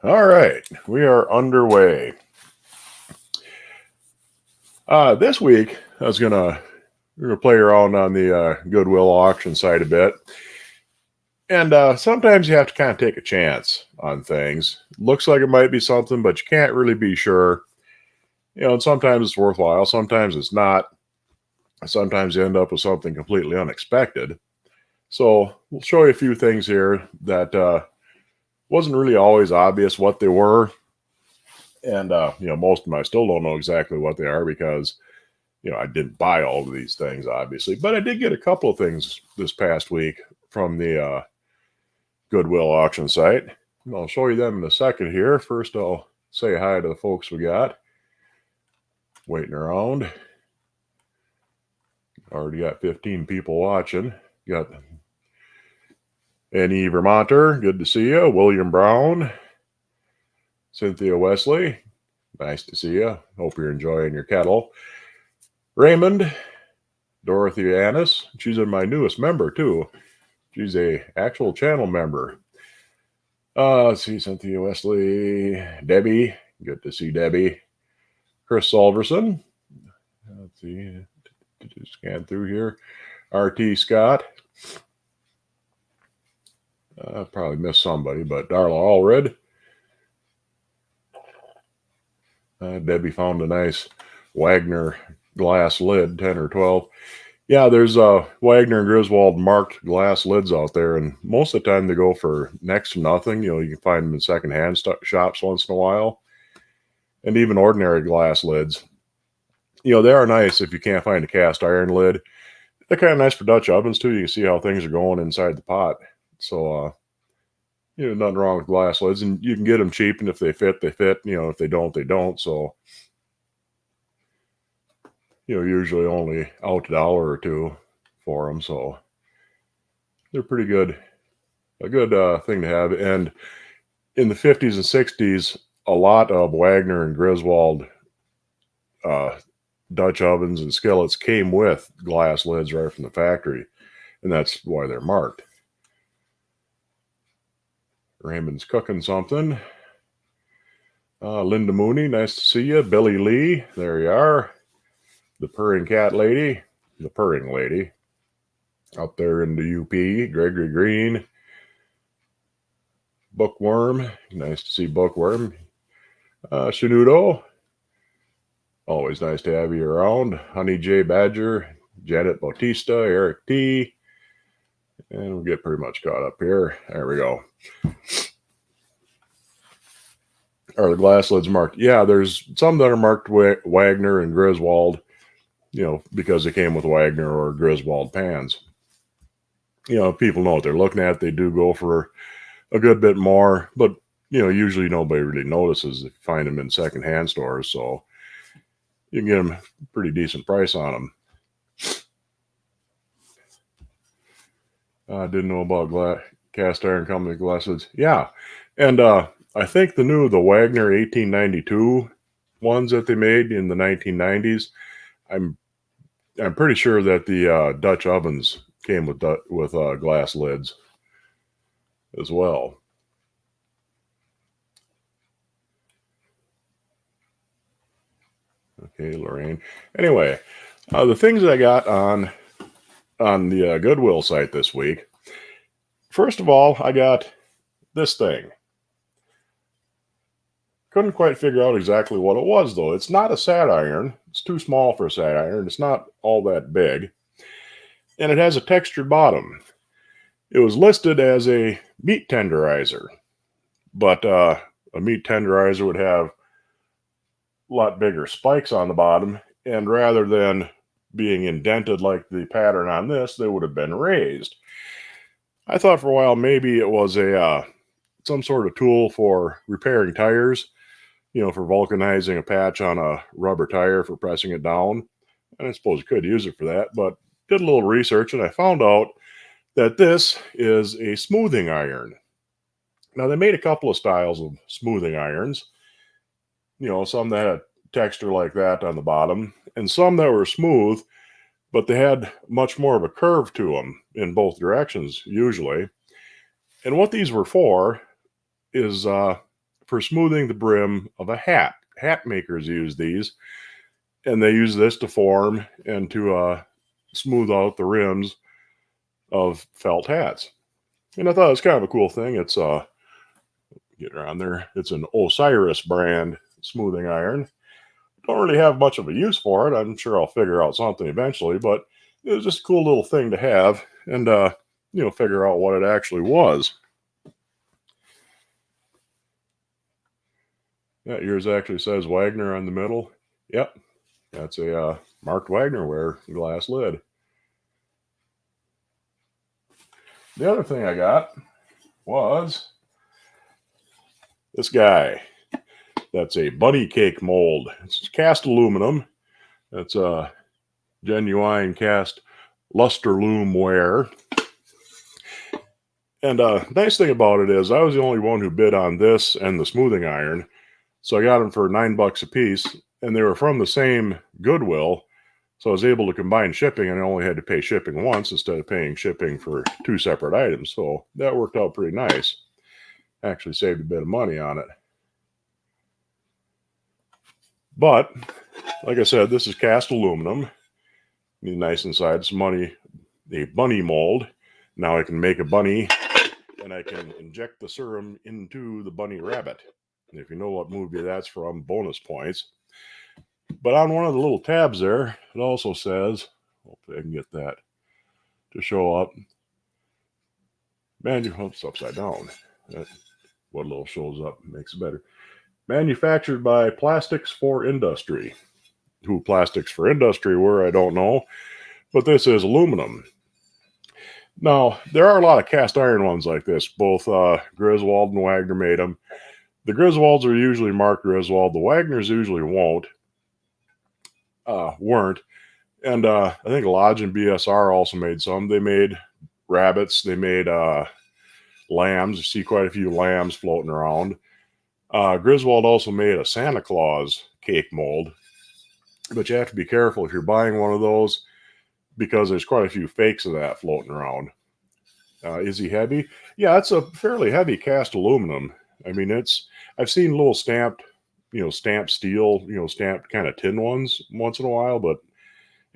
All right, we are underway. This week, we're gonna play around on the Goodwill auction site a bit, and sometimes you have to kind of take a chance on things. Looks like it might be something, but you can't really be sure. And sometimes it's worthwhile, sometimes it's not. Sometimes you end up with something completely unexpected. So we'll show you a few things here that wasn't really always obvious what they were, and most of them I still don't know exactly what they are because I didn't buy all of these things, obviously, but I did get a couple of things this past week from the Goodwill auction site. And I'll show you them in a second here. First, I'll say hi to the folks we got waiting around. Already got 15 people watching. Got Annie Vermonter, good to see you. William Brown, Cynthia Wesley, nice to see you. Hope you're enjoying your kettle. Raymond, Dorothy Annis, she's my newest member too. She's a actual channel member. Let's see, Cynthia Wesley, Debbie, good to see Debbie. Chris Solverson, let's see, scan through here. RT Scott, probably missed somebody, but Darla Allred. Debbie found a nice Wagner glass lid, 10 or 12. Yeah, there's Wagner and Griswold marked glass lids out there, and most of the time they go for next to nothing. You can find them in secondhand shops once in a while, and even ordinary glass lids. They are nice if you can't find a cast iron lid. They're kind of nice for Dutch ovens too. You can see how things are going inside the pot. So, nothing wrong with glass lids, and you can get them cheap, and if they fit, they fit. If they don't, they don't. So, usually only out $1 or $2 for them. So they're pretty good, a good thing to have. And in the 50s and 60s, a lot of Wagner and Griswold Dutch ovens and skillets came with glass lids right from the factory, and that's why they're marked. Raymond's cooking something. Linda Mooney, nice to see you. Billy Lee, there you are. The purring lady, out there in the UP. Gregory Green. Bookworm, nice to see Bookworm. Shanudo, always nice to have you around. Honey J. Badger, Janet Bautista, Eric T. And we'll get pretty much caught up here. There we go. Are the glass lids marked? Yeah, there's some that are marked Wagner and Griswold, because they came with Wagner or Griswold pans. People know what they're looking at. They do go for a good bit more, but usually nobody really notices if you find them in secondhand stores. So you can get them a pretty decent price on them. I didn't know about cast iron company glass lids. Yeah, and I think the Wagner 1892 ones that they made in the 1990s, I'm pretty sure that the Dutch ovens came with glass lids as well. Okay, Lorraine. Anyway, the things I got on the Goodwill site this week. First of all, I got this thing. Couldn't quite figure out exactly what it was, though. It's not a sat iron. It's too small for a sat iron. It's not all that big. And it has a textured bottom. It was listed as a meat tenderizer, but a meat tenderizer would have a lot bigger spikes on the bottom, and rather than being indented like the pattern on this, they would have been raised. I thought for a while maybe it was a some sort of tool for repairing tires, for vulcanizing a patch on a rubber tire for pressing it down. And I suppose you could use it for that, but did a little research and I found out that this is a smoothing iron. Now, they made a couple of styles of smoothing irons, some that had texture like that on the bottom, and some that were smooth, but they had much more of a curve to them in both directions, usually. And what these were for is for for smoothing the brim of a hat. Hat makers use these, and they use this to form and to smooth out the rims of felt hats. And I thought it was kind of a cool thing. It's get around there. It's an Osiris brand smoothing iron. Don't really have much of a use for it. I'm sure I'll figure out something eventually, but it was just a cool little thing to have and figure out what it actually was. Yeah, yours actually says Wagner on the middle. Yep, that's a marked Wagner ware glass lid. The other thing I got was this guy. That's a bunny cake mold. It's cast aluminum. That's a genuine cast luster loom ware. And nice thing about it is I was the only one who bid on this and the smoothing iron. So I got them for $9 a piece, and they were from the same Goodwill. So I was able to combine shipping, and I only had to pay shipping once instead of paying shipping for two separate items. So that worked out pretty nice. Actually saved a bit of money on it. But, like I said, this is cast aluminum. Nice inside. It's a bunny mold. Now I can make a bunny, and I can inject the serum into the bunny rabbit. And if you know what movie that's from, bonus points. But on one of the little tabs there, it also says, hopefully I can get that to show up. It's upside down. What little shows up makes it better. Manufactured by Plastics for Industry. Who Plastics for Industry were, I don't know. But this is aluminum. Now, there are a lot of cast iron ones like this. Both Griswold and Wagner made them. The Griswolds are usually marked Griswold. The Wagners usually weren't. And I think Lodge and BSR also made some. They made rabbits. They made lambs. You see quite a few lambs floating around. Griswold also made a Santa Claus cake mold. But you have to be careful if you're buying one of those because there's quite a few fakes of that floating around. Is he heavy? Yeah, it's a fairly heavy cast aluminum. I mean, I've seen little stamped steel, stamped kind of tin ones once in a while, but,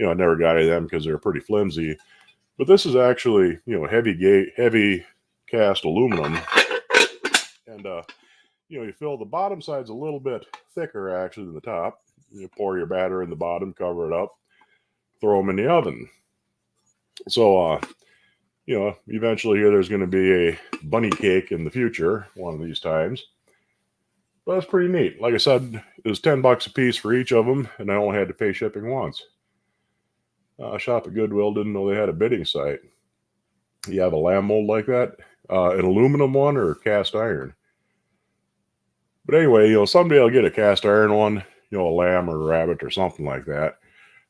I never got any of them because they're pretty flimsy. But this is actually, heavy cast aluminum. And, you fill the bottom side's a little bit thicker actually than the top. You pour your batter in the bottom, cover it up, throw them in the oven. So, eventually here there's going to be a bunny cake in the future, one of these times. But that's pretty neat. Like I said, it was $10 a piece for each of them, and I only had to pay shipping once. Shop at Goodwill didn't know they had a bidding site. You have a lamb mold like that, an aluminum one or cast iron. But anyway, someday I'll get a cast iron one, a lamb or a rabbit or something like that.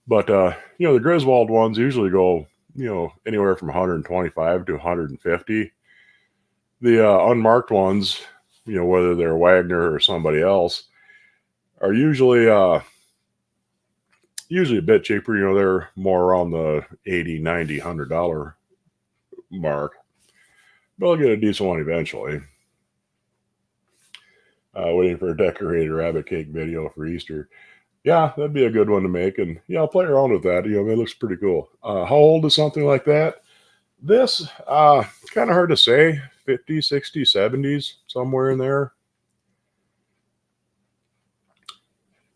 But, the Griswold ones usually go, anywhere from 125 to 150. The unmarked ones, whether they're Wagner or somebody else, are usually a bit cheaper. They're more around the $80, $90, $100 mark. But I'll get a decent one eventually. Waiting for a decorated rabbit cake video for Easter. Yeah, that'd be a good one to make. And yeah, I'll play around with that. It looks pretty cool. How old is something like that? This, it's kind of hard to say. 50s, 60s, 70s, somewhere in there.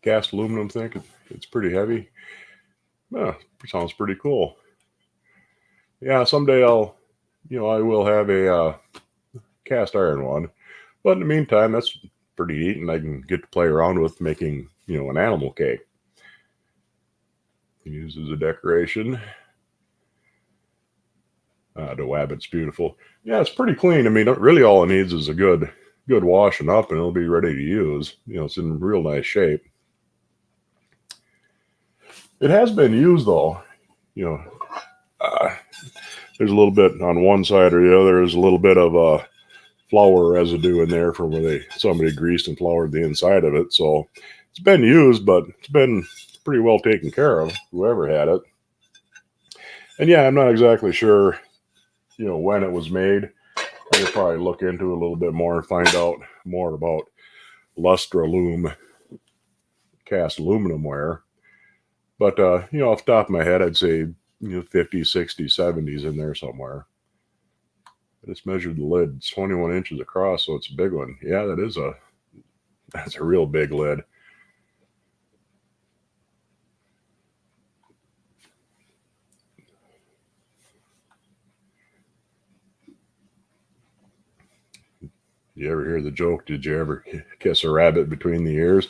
Cast aluminum thing. It's pretty heavy. Sounds pretty cool. Yeah, someday I will have a cast iron one. But in the meantime, that's pretty neat, and I can get to play around with making, an animal cake. Use as a decoration. The wabbit's beautiful. Yeah, it's pretty clean. I mean, really all it needs is a good washing up, and it'll be ready to use. It's in real nice shape. It has been used, though. There's a little bit on one side or the other. There's a little bit of flour residue in there from where somebody greased and floured the inside of it. So it's been used, but it's been pretty well taken care of, whoever had it. And yeah, I'm not exactly sure, when it was made. I could probably look into it a little bit more and find out more about Lustralume cast aluminum ware. But, off the top of my head, I'd say, 50s, 60s, 70s in there somewhere. I just measured the lid. It's 21 inches across, so it's a big one. Yeah, that's a real big lid. You ever hear the joke, did you ever kiss a rabbit between the ears?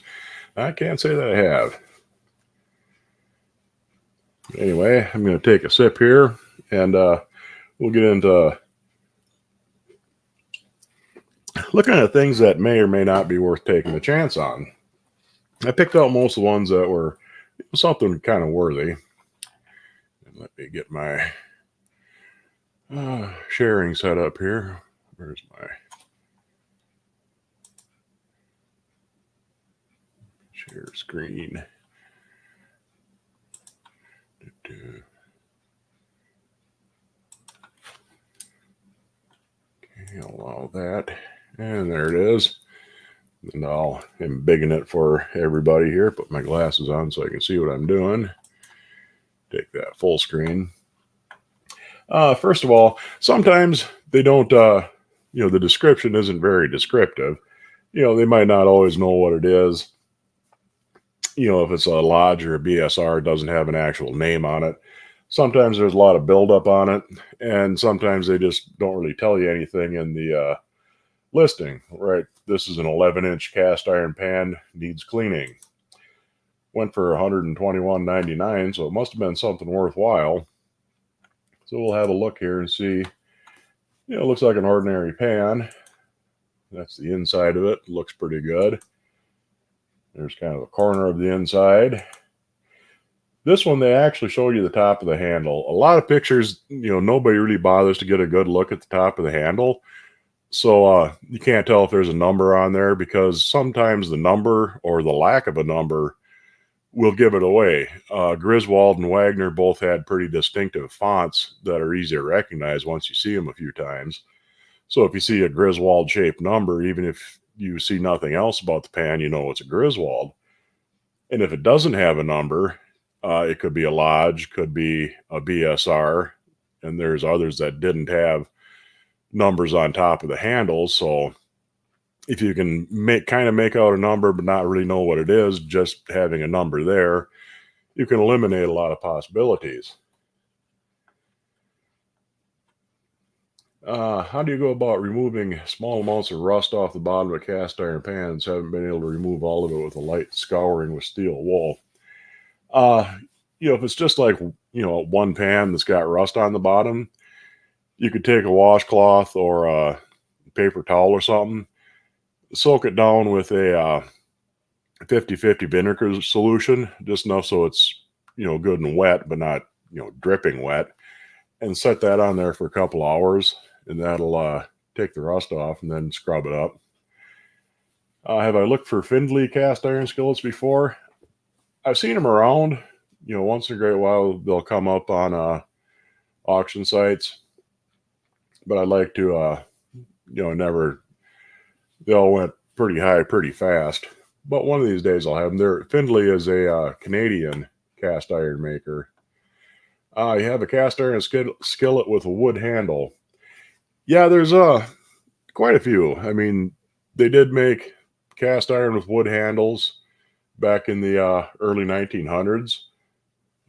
I can't say that I have. Anyway, I'm going to take a sip here, and we'll get into looking at things that may or may not be worth taking a chance on. I picked out most of the ones that were something kind of worthy. And let me get my sharing set up here. Where's my share screen? Okay, allow that. And there it is. And I'll embiggen it for everybody here. Put my glasses on so I can see what I'm doing. Take that full screen. First of all, sometimes they don't, the description isn't very descriptive. They might not always know what it is. If it's a Lodge or a BSR, it doesn't have an actual name on it. Sometimes there's a lot of buildup on it, and sometimes they just don't really tell you anything in the listing. Right, this is an 11-inch cast iron pan, needs cleaning. Went for $121.99, so it must have been something worthwhile. So we'll have a look here and see. It looks like an ordinary pan. That's the inside of it. Looks pretty good. There's kind of a corner of the inside. This one, they actually show you the top of the handle. A lot of pictures, nobody really bothers to get a good look at the top of the handle. So you can't tell if there's a number on there, because sometimes the number or the lack of a number will give it away. Griswold and Wagner both had pretty distinctive fonts that are easy to recognize once you see them a few times. So if you see a Griswold shaped number, even if you see nothing else about the pan, you know it's a Griswold. And if it doesn't have a number, it could be a Lodge, could be a BSR, and there's others that didn't have numbers on top of the handles. So if you can make out a number but not really know what it is, just having a number there, you can eliminate a lot of possibilities. How do you go about removing small amounts of rust off the bottom of cast iron pans? Haven't been able to remove all of it with a light scouring with steel wool. If it's just like, one pan that's got rust on the bottom, you could take a washcloth or a paper towel or something, soak it down with a 50-50 vinegar solution, just enough so it's, good and wet, but not, dripping wet, and set that on there for a couple hours, and that'll take the rust off, and then scrub it up. Have I looked for Findlay cast iron skillets before? I've seen them around. Once in a great while they'll come up on auction sites, but I'd like to, never. They all went pretty high pretty fast. But one of these days I'll have them. Findlay is a Canadian cast iron maker. You have a cast iron skillet with a wood handle. Yeah, there's quite a few. I mean, they did make cast iron with wood handles back in the early 1900s.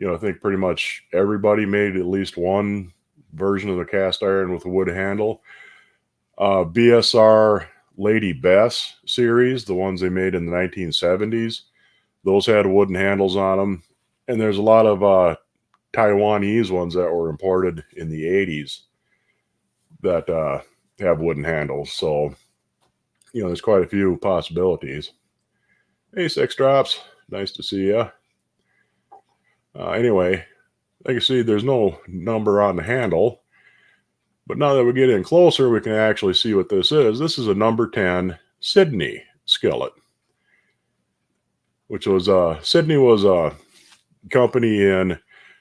I think pretty much everybody made at least one version of the cast iron with a wood handle. BSR Lady Bess series, the ones they made in the 1970s, those had wooden handles on them. And there's a lot of Taiwanese ones that were imported in the 80s that have wooden handles. So, there's quite a few possibilities. Hey, Six Drops. Nice to see you. Anyway, like you see, there's no number on the handle. But now that we get in closer, we can actually see what this is. This is a number 10 Sydney skillet, which was Sydney was a company in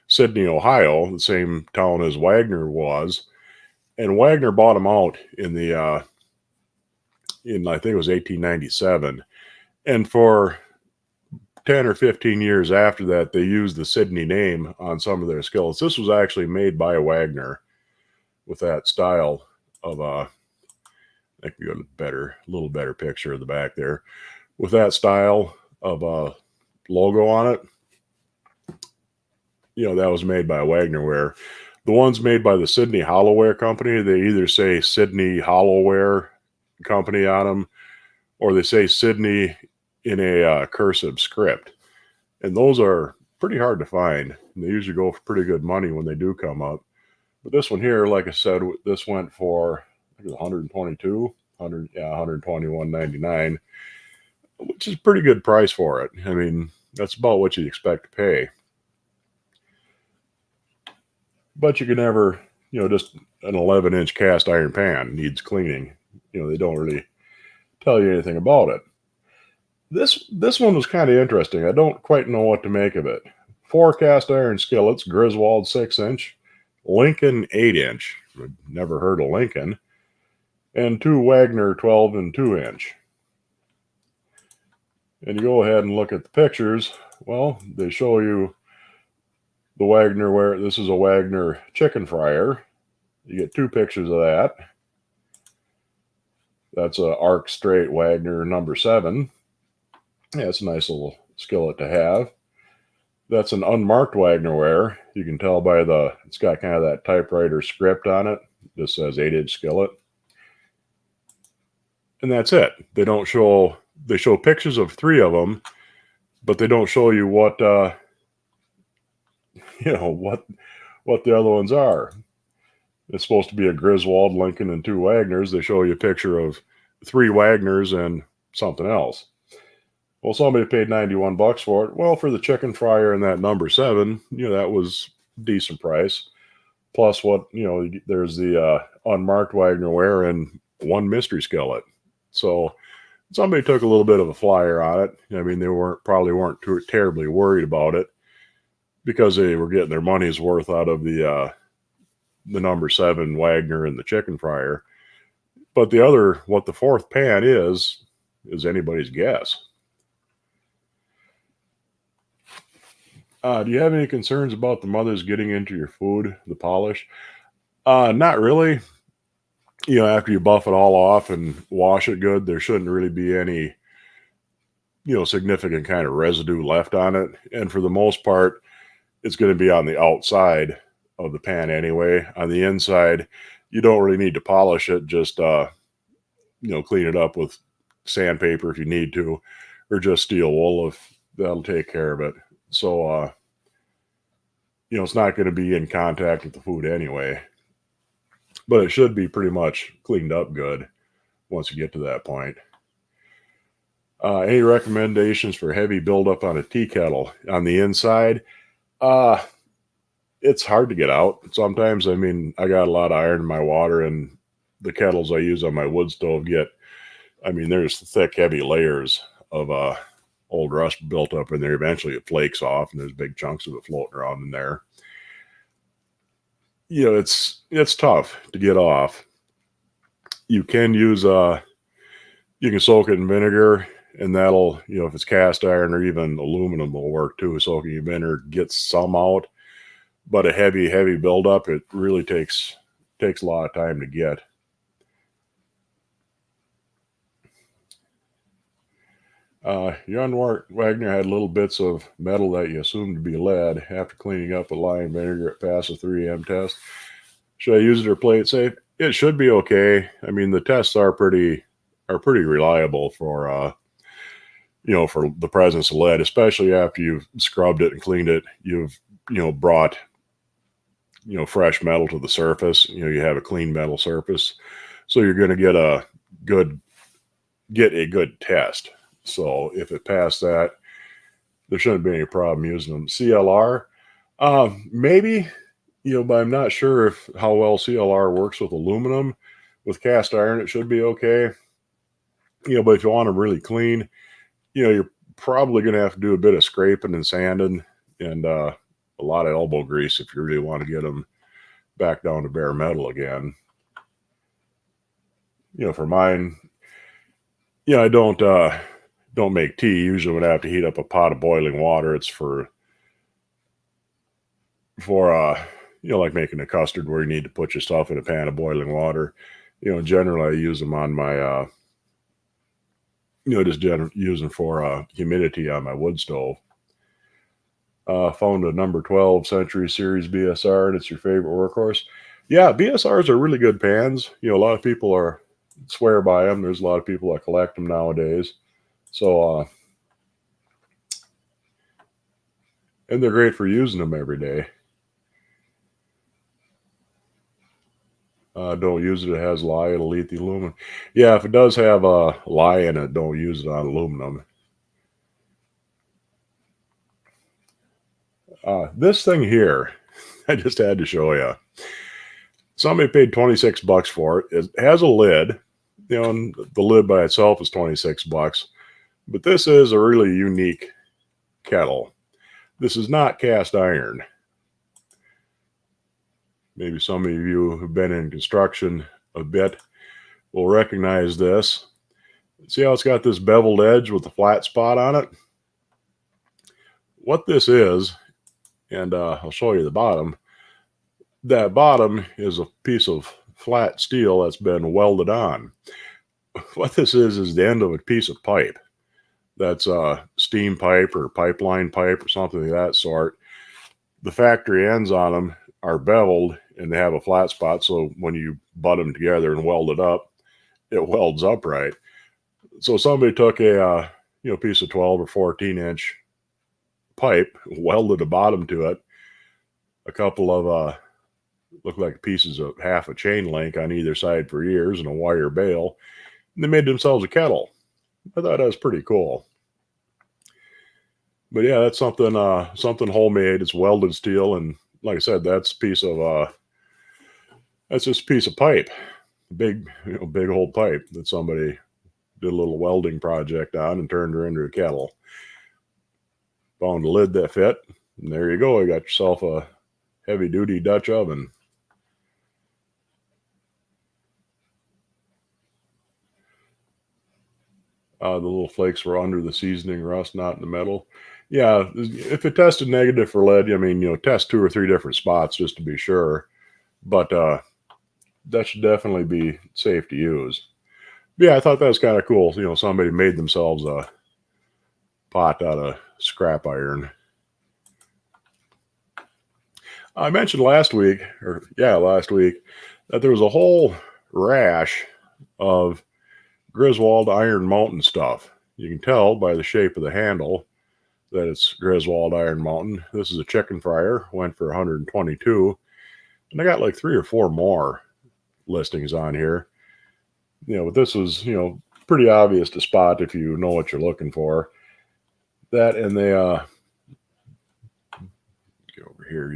Sydney, Ohio, the same town as Wagner was. And Wagner bought them out in the in, I think it was 1897. And for 10 or 15 years after that, they used the Sydney name on some of their skillets. This was actually made by Wagner with that style of I think we got a little better picture of the back there with that style of logo on it. You know, that was made by Wagner ware. The ones made by the Sydney Hollowware Company, they either say Sydney Hollowware Company on them, or they say Sydney in a cursive script. And those are pretty hard to find. They usually go for pretty good money when they do come up. But this one here, like I said, this went for I think it was 122, 121.99, which is a pretty good price for it. I mean, that's about what you'd expect to pay. But you can never, just an 11-inch cast iron pan needs cleaning. They don't really tell you anything about it. This one was kind of interesting. I don't quite know what to make of it. 4 cast iron skillets, Griswold 6-inch, Lincoln 8-inch. I've never heard of Lincoln. And 2 Wagner 12 and 2-inch. And you go ahead and look at the pictures. Well, they show you the Wagner ware. This is a Wagner chicken fryer. You get 2 pictures of that. That's a arc straight Wagner number 7. Yeah, it's a nice little skillet to have. That's an unmarked Wagner ware. You can tell by it's got kind of that typewriter script on it. This says 8-inch skillet. And that's it. They show pictures of 3 of them, but they don't show you what what the other ones are. It's supposed to be a Griswold, Lincoln, and 2 Wagners. They show you a picture of 3 Wagners and something else. Well, somebody paid $91 for it. Well, for the chicken fryer and that number 7, that was a decent price. Plus there's the unmarked Wagner ware and 1 mystery skillet. So somebody took a little bit of a flyer on it. I mean, they probably weren't too terribly worried about it because they were getting their money's worth out of the number 7 Wagner and the chicken fryer. But what the 4th pan is anybody's guess. Do you have any concerns about the mothers getting into your food, the polish? Not really. After you buff it all off and wash it good, there shouldn't really be any, significant kind of residue left on it. And for the most part, it's going to be on the outside of the pan anyway. On the inside, you don't really need to polish it. Just, clean it up with sandpaper if you need to, or just steel wool if that'll take care of it. So, it's not going to be in contact with the food anyway. But it should be pretty much cleaned up good once you get to that point. Any recommendations for heavy buildup on a tea kettle? On the inside, it's hard to get out. Sometimes, I got a lot of iron in my water, and the kettles I use on my wood stove there's thick, heavy layers of old rust built up in there. Eventually it flakes off, and there's big chunks of it floating around in there. It's tough to get off. You can use you can soak it in vinegar, and that'll, if it's cast iron or even aluminum will work too. Soaking in vinegar gets some out, but a heavy buildup, it really takes a lot of time to get. Your unmarked Wagner had little bits of metal that you assumed to be lead. After cleaning up with lye and vinegar, it passed a 3M test. Should I use it or play it safe? It should be okay. The tests are pretty reliable for for the presence of lead, especially after you've scrubbed it and cleaned it. You've brought fresh metal to the surface. You have a clean metal surface, so you're going to get a good test. So if it passed that, there shouldn't be any problem using them. CLR, maybe, but I'm not sure how well CLR works with aluminum. With cast iron, it should be okay. But if you want them really clean, you're probably going to have to do a bit of scraping and sanding and a lot of elbow grease if you really want to get them back down to bare metal again. For mine, Yeah, I don't make tea. Usually when I have to heat up a pot of boiling water, it's for like making a custard where you need to put your stuff in a pan of boiling water. Generally I use them on my using for humidity on my wood stove. Found a number 12 Century Series BSR, and it's your favorite workhorse. Yeah, BSRs are really good pans. A lot of people are swear by them. There's a lot of people that collect them nowadays. So, and they're great for using them every day. Don't use it. It has lye. It'll eat the aluminum. Yeah, if it does have lye in it, don't use it on aluminum. This thing here, I just had to show you. Somebody paid 26 bucks for it. It has a lid. And the lid by itself is 26 bucks. But this is a really unique kettle. This is not cast iron. Maybe some of you who've been in construction a bit will recognize this. See how it's got this beveled edge with a flat spot on it? What this is, and I'll show you the bottom. That bottom is a piece of flat steel that's been welded on. What this is the end of a piece of pipe. That's a steam pipe or pipeline pipe or something of that sort. The factory ends on them are beveled and they have a flat spot, so when you butt them together and weld it up, it welds upright. So somebody took a piece of 12 or 14-inch pipe, welded a bottom to it, a couple of looked like pieces of half a chain link on either side for ears and a wire bail, and they made themselves a kettle. I thought that was pretty cool. But yeah, that's something homemade. It's welded steel, and like I said, that's just a piece of pipe, big old pipe that somebody did a little welding project on and turned her into a kettle. Found a lid that fit, and there you go. You got yourself a heavy duty Dutch oven. The little flakes were under the seasoning rust, not in the metal. Yeah, if it tested negative for lead, test 2 or 3 different spots just to be sure. But that should definitely be safe to use. But yeah, I thought that was kind of cool. Somebody made themselves a pot out of scrap iron. I mentioned last week, that there was a whole rash of Griswold Iron Mountain stuff. You can tell by the shape of the handle that it's Griswold Iron Mountain. This is a chicken fryer, went for 122, and I got like 3 or 4 more listings on here. But this was pretty obvious to spot if you know what you're looking for. That and they get over here,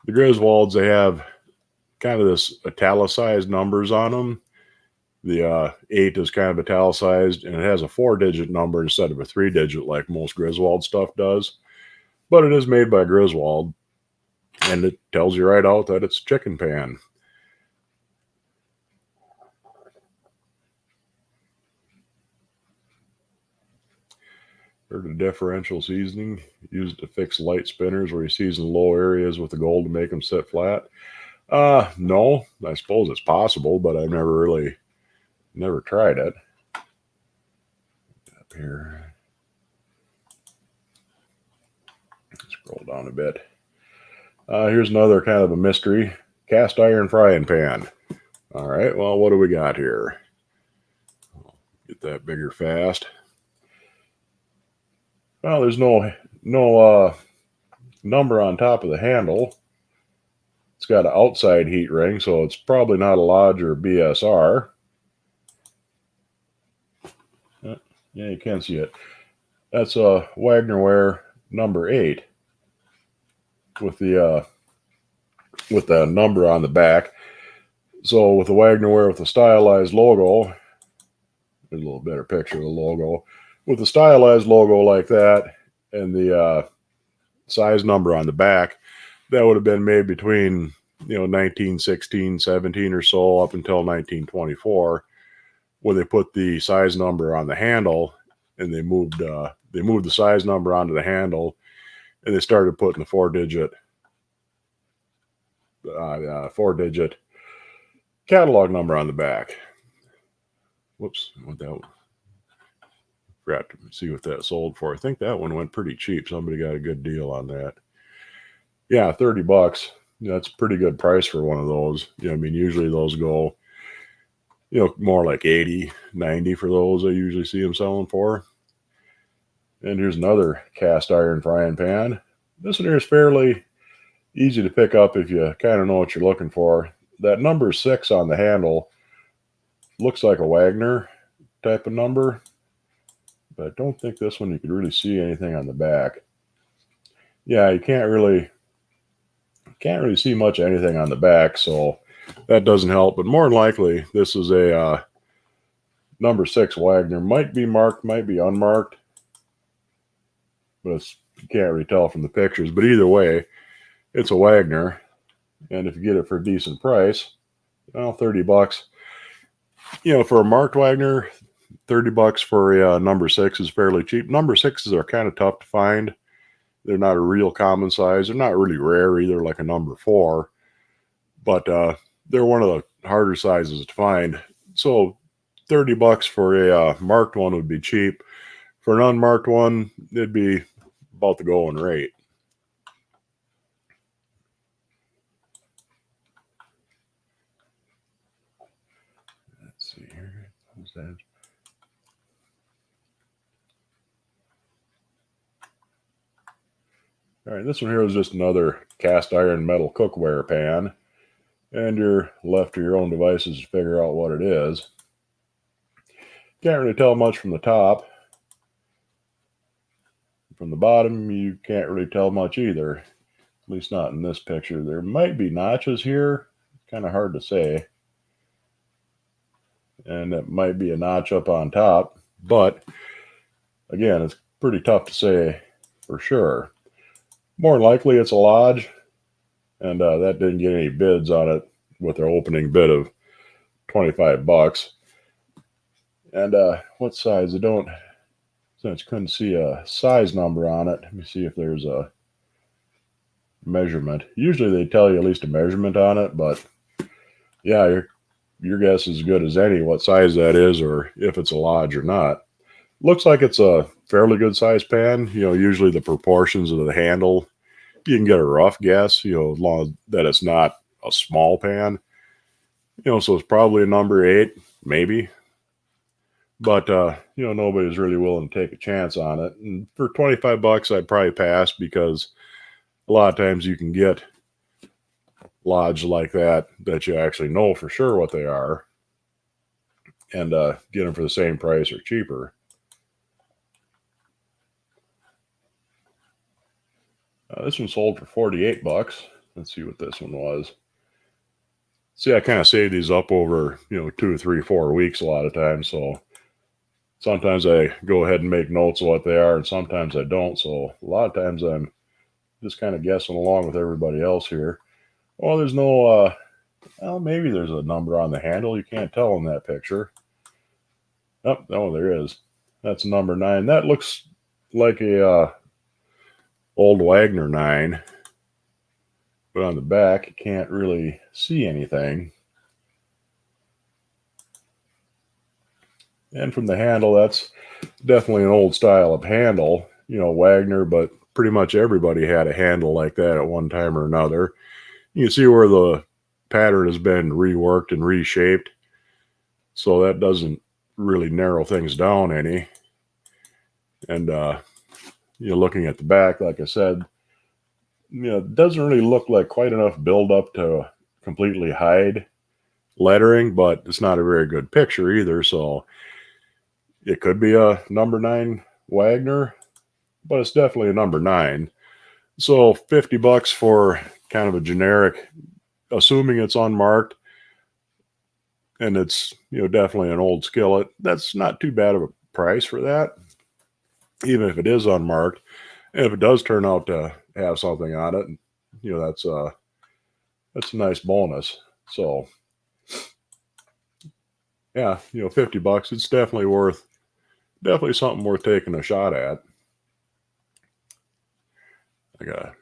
the Griswolds, they have kind of this italicized numbers on them. The 8 is kind of italicized, and it has a 4-digit number instead of a 3-digit like most Griswold stuff does. But it is made by Griswold, and it tells you right out that it's chicken pan. Heard of differential seasoning used to fix light spinners where you season low areas with the gold to make them sit flat. No, I suppose it's possible, but I've never tried it. Up here, scroll down a bit. Here's another kind of a mystery: cast iron frying pan. All right, well, what do we got here? Get that bigger fast. Well, there's no number on top of the handle. It's got an outside heat ring, so it's probably not a Lodge or BSR. Yeah, you can see it. That's a Wagnerware number 8 with the number on the back. So with the Wagnerware with the stylized logo, there's a little better picture of the logo. With the stylized logo like that and the size number on the back, that would have been made between 1916, 17 or so up until 1924. when they put the size number on the handle, and they moved the size number onto the handle, and they started putting the four-digit catalog number on the back. Whoops, what that one? Forgot to see what that sold for. I think that one went pretty cheap. Somebody got a good deal on that. Yeah, $30. That's a pretty good price for one of those. I mean, usually those go, more like 80, 90 for those. I usually see them selling for. And here's another cast iron frying pan. This one here is fairly easy to pick up if you kind of know what you're looking for. That number 6 on the handle looks like a Wagner type of number, but I don't think this one you could really see anything on the back. Yeah, you can't really see much of anything on the back, so that doesn't help. But more than likely, this is a number 6 Wagner. Might be marked, might be unmarked, but you can't really tell from the pictures. But either way, it's a Wagner, and if you get it for a decent price, well, $30. For a marked Wagner, $30 for a number 6 is fairly cheap. Number 6s are kind of tough to find. They're not a real common size. They're not really rare either, like a number 4, but they're one of the harder sizes to find. So $30 for a marked one would be cheap. For an unmarked one, it'd be about the going rate. Let's see here. What's that? All right, this one here is just another cast iron metal cookware pan, and you're left to your own devices to figure out what it is. Can't really tell much from the top. From the bottom, you can't really tell much either, at least not in this picture. There might be notches here, kind of hard to say, and it might be a notch up on top, but again, it's pretty tough to say for sure. More likely it's a Lodge, and that didn't get any bids on it with their opening bid of $25. And what size? Since I couldn't see a size number on it, let me see if there's a measurement. Usually they tell you at least a measurement on it, but yeah, your guess is as good as any what size that is or if it's a Lodge or not. Looks like it's a fairly good size pan. Usually the proportions of the handle, you can get a rough guess, as long as that it's not a small pan. So it's probably a number 8, maybe. But, nobody's really willing to take a chance on it. And for $25, I'd probably pass, because a lot of times you can get Lodge like that you actually know for sure what they are, and get them for the same price or cheaper. This one sold for $48. Let's see what this one was. See, I kind of save these up over, 2, 3, 4 weeks a lot of times. So sometimes I go ahead and make notes of what they are, and sometimes I don't. So a lot of times I'm just kind of guessing along with everybody else here. Well, there's no, maybe there's a number on the handle. You can't tell in that picture. Oh, there is. That's number 9. That looks like a old Wagner 9. But on the back, you can't really see anything. And from the handle, that's definitely an old style of handle. Wagner, but pretty much everybody had a handle like that at one time or another. You can see where the pattern has been reworked and reshaped, so that doesn't really narrow things down any. And looking at the back, like I said, it doesn't really look like quite enough buildup to completely hide lettering, but it's not a very good picture either. So it could be a number 9 Wagner, but it's definitely a number 9. So $50 for kind of a generic, assuming it's unmarked, and it's definitely an old skillet. That's not too bad of a price for that, even if it is unmarked. And if it does turn out to have something on it, that's a nice bonus. So yeah, $50. It's definitely something worth taking a shot at. I gotta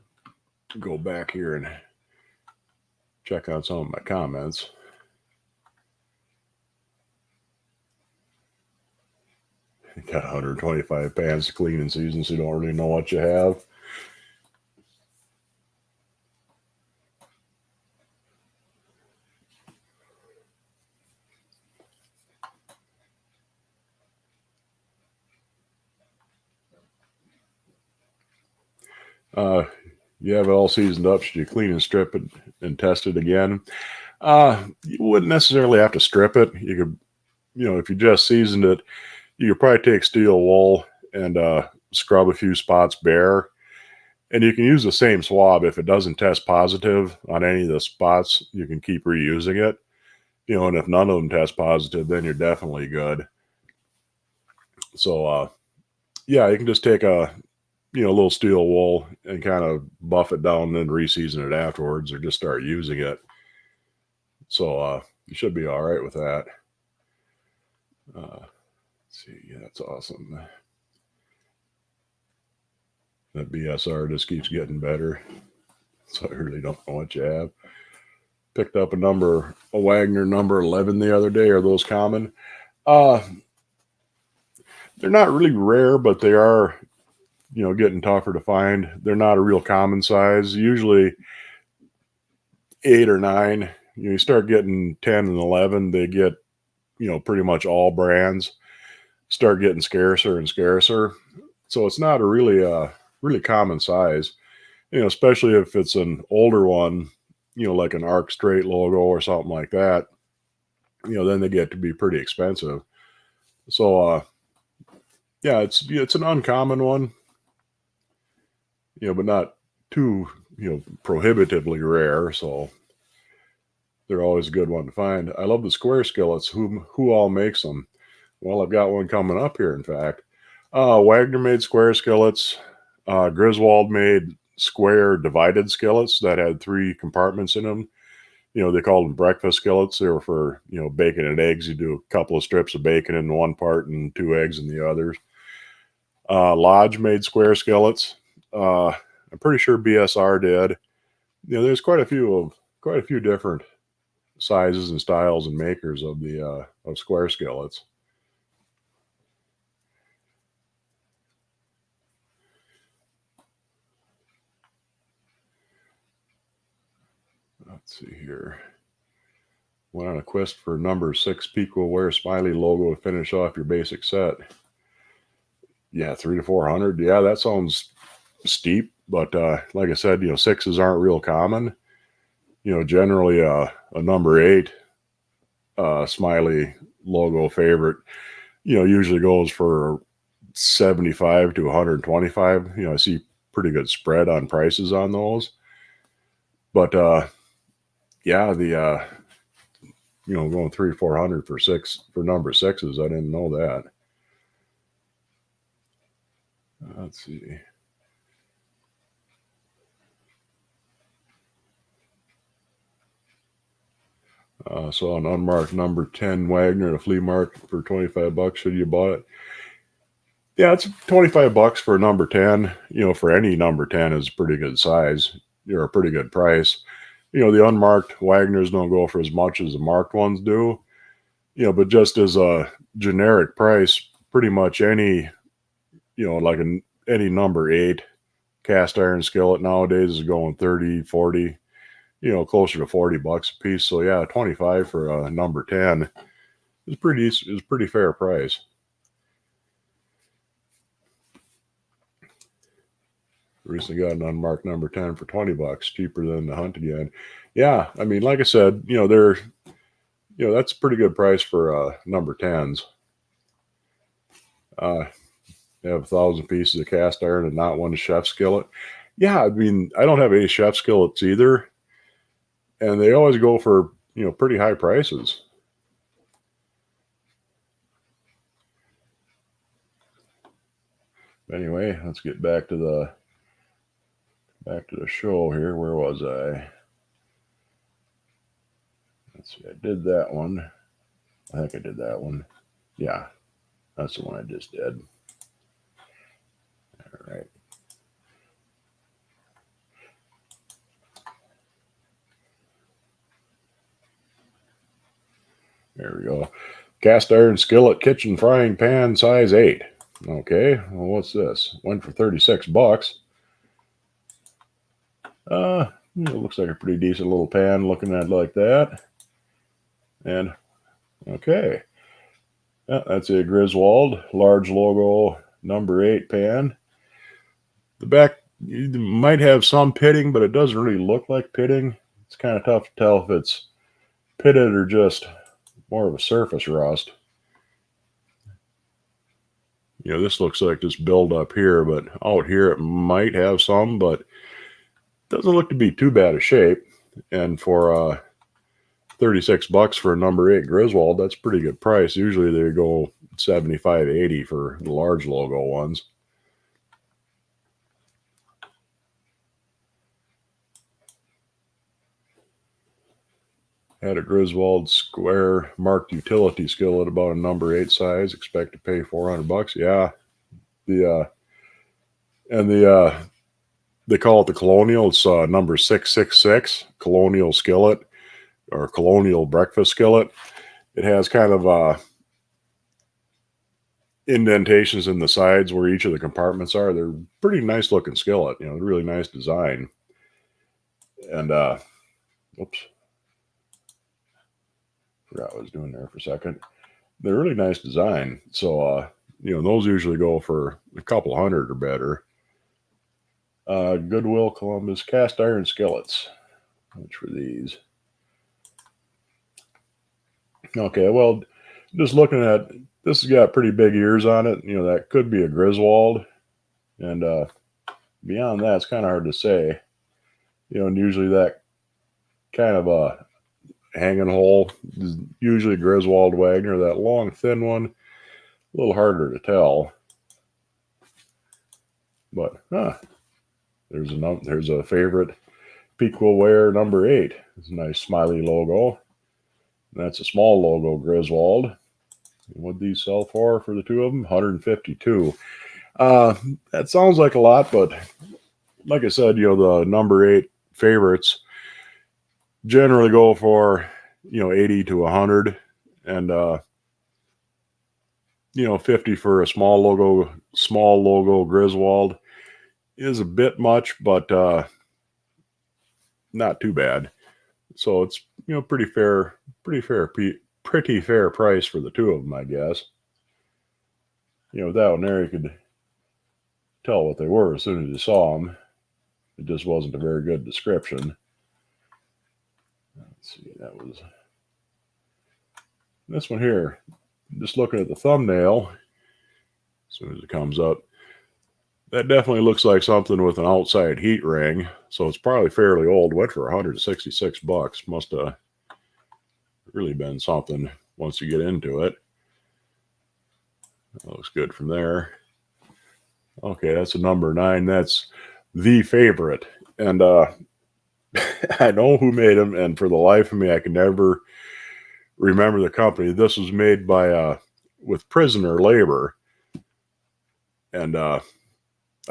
go back here and check on some of my comments. You got 125 pans to clean in season, so you don't really know what you have. Uh, you have it all seasoned up. Should you clean and strip it and test it again? You wouldn't necessarily have to strip it. You could, if you just seasoned it, you could probably take steel wool and scrub a few spots bare. And you can use the same swab. If it doesn't test positive on any of the spots, you can keep reusing it. And if none of them test positive, then you're definitely good. So, yeah, you can just take a little steel wool and kind of buff it down and then reseason it afterwards, or just start using it. So, you should be all right with that. Let's see. Yeah, that's awesome. That BSR just keeps getting better. So I really don't know what you have. Picked up a Wagner number 11 the other day. Are those common? Uh, they're not really rare, but they are, getting tougher to find. They're not a real common size. Usually 8 or 9. You start getting 10 and 11, they get, pretty much all brands start getting scarcer and scarcer. So it's not a really common size. Especially if it's an older one, like an Arc Straight logo or something like that. Then they get to be pretty expensive. So, yeah, it's an uncommon one, but not too prohibitively rare. So they're always a good one to find. I love the square skillets. Who all makes them? Well, I've got one coming up here. In fact, Wagner made square skillets. Griswold made square divided skillets that had 3 compartments in them. They called them breakfast skillets. They were for bacon and eggs. You do a couple of strips of bacon in one part and 2 eggs in the others. Lodge made square skillets. I'm pretty sure BSR did. There's quite a few different sizes and styles and makers of the of square skillets. Let's see here. Went on a quest for number 6 Pico Wear Smiley logo to finish off your basic set. Yeah, 300 to 400. Yeah, that sounds steep, but like I said, 6s aren't real common. Generally a number 8 Smiley logo favorite, usually goes for 75 to 125. I see pretty good spread on prices on those. But yeah, the going 300 400 for number 6s. I didn't know that. Let's see. So an unmarked number 10 Wagner at a flea market for $25. Should you bought it? Yeah, it's $25 for a number 10. For any number 10 is a pretty good size. You're a pretty good price. The unmarked Wagners don't go for as much as the marked ones do. But just as a generic price, pretty much any, like any number 8 cast iron skillet nowadays is going 30, 40, closer to $40 a piece. So yeah, 25 for a number 10 is pretty fair price. Recently got an unmarked number 10 for $20, cheaper than the hunt again. Yeah, I mean, like I said, that's a pretty good price for number 10s. You have 1,000 pieces of cast iron and not one chef skillet. Yeah, I mean, I don't have any chef skillets either, and they always go for pretty high prices. Anyway, let's get back to the show here. Where was I? Let's see. I did that one. I think I did that one. Yeah, that's the one I just did. All right. There we go. Cast iron skillet kitchen frying pan size 8. Okay, well, what's this? Went for $36. It looks like a pretty decent little pan looking at it like that. And okay, yeah, that's a Griswold large logo number 8 pan. The back you might have some pitting, but it doesn't really look like pitting. It's kind of tough to tell if it's pitted or just more of a surface rust. This looks like this build up here, but out here it might have some, but doesn't look to be too bad a shape. And for $36 for a number 8 Griswold, that's a pretty good price. Usually they go 75, 80 for the large logo ones. Had a Griswold square marked utility skillet about a number 8 size. Expect to pay $400. Yeah, they call it the Colonial. It's number 666 Colonial skillet or Colonial breakfast skillet. It has kind of indentations in the sides where each of the compartments are. They're pretty nice looking skillet. Really nice design. And oops. Forgot what I was doing there for a second. They're really nice design. So, those usually go for a couple hundred or better. Goodwill Columbus cast iron skillets. Which were these? Okay, well, just looking at this has got pretty big ears on it. That could be a Griswold. And beyond that, it's kind of hard to say. And usually that kind of a hanging hole is usually Griswold Wagner. That long, thin one, a little harder to tell. But there's a favorite Pequaware number 8. It's a nice smiley logo. That's a small logo Griswold. What these sell for the two of them? $152. That sounds like a lot, but like I said, the number 8 favorites generally go for 80 to 100, and 50 for a small logo Griswold is a bit much, but not too bad. So it's pretty fair price for the two of them, I guess. With that one there, you could tell what they were as soon as you saw them. It just wasn't a very good description. Let's see, that was this one here. Just looking at the thumbnail, as soon as it comes up, that definitely looks like something with an outside heat ring. So it's probably fairly old. Went for $166. Must have really been something once you get into it. That looks good from there. Okay, that's a number 9. That's the favorite. And I know who made them, and for the life of me, I can never remember the company. This was made by with prisoner labor. And I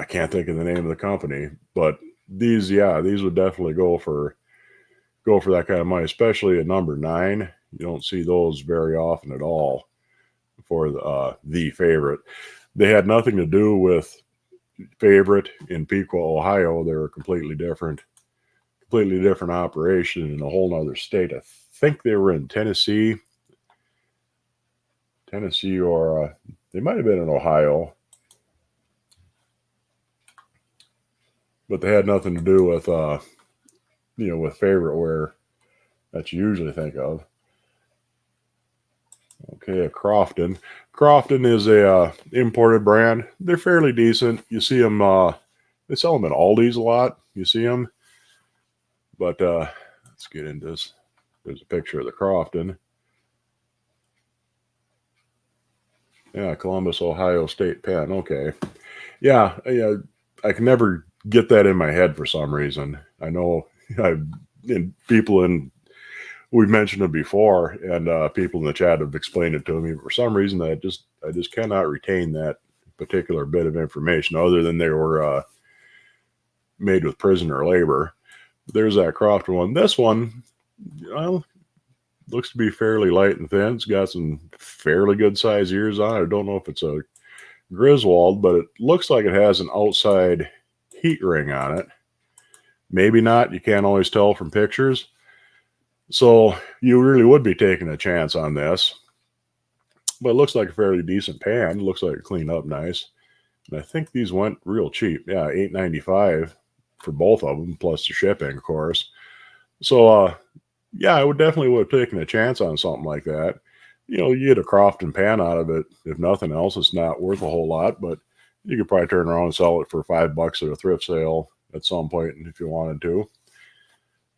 can't think of the name of the company, but these would definitely go for that kind of money, especially at number 9. You don't see those very often at all for the favorite. They had nothing to do with favorite in Pequot, Ohio. They were a completely different operation in a whole nother state. I think they were in Tennessee, or they might have been in Ohio. But they had nothing to do with, with favorite wear that you usually think of. Okay, a Crofton. Crofton is a imported brand. They're fairly decent. You see them, they sell them at Aldi's a lot. You see them. But let's get into this. There's a picture of the Crofton. Yeah, Columbus, Ohio State pen. Okay. Yeah, I can never get that in my head for some reason. I know people in we've mentioned it before, and people in the chat have explained it to me. For some reason, I just cannot retain that particular bit of information, other than they were made with prisoner labor. There's that Crofton one. This one, well, looks to be fairly light and thin. It's got some fairly good size ears on it. I don't know if it's a Griswold, but it looks like it has an outside heat ring on it. Maybe not. You can't always tell from pictures. So you really would be taking a chance on this. But it looks like a fairly decent pan. It looks like it cleaned up nice. And I think these went real cheap. Yeah, $8.95 for both of them, plus the shipping, of course. So, yeah, I would have taken a chance on something like that. You get a Crofton pan out of it. If nothing else, it's not worth a whole lot, but you could probably turn around and sell it for $5 at a thrift sale at some point if you wanted to.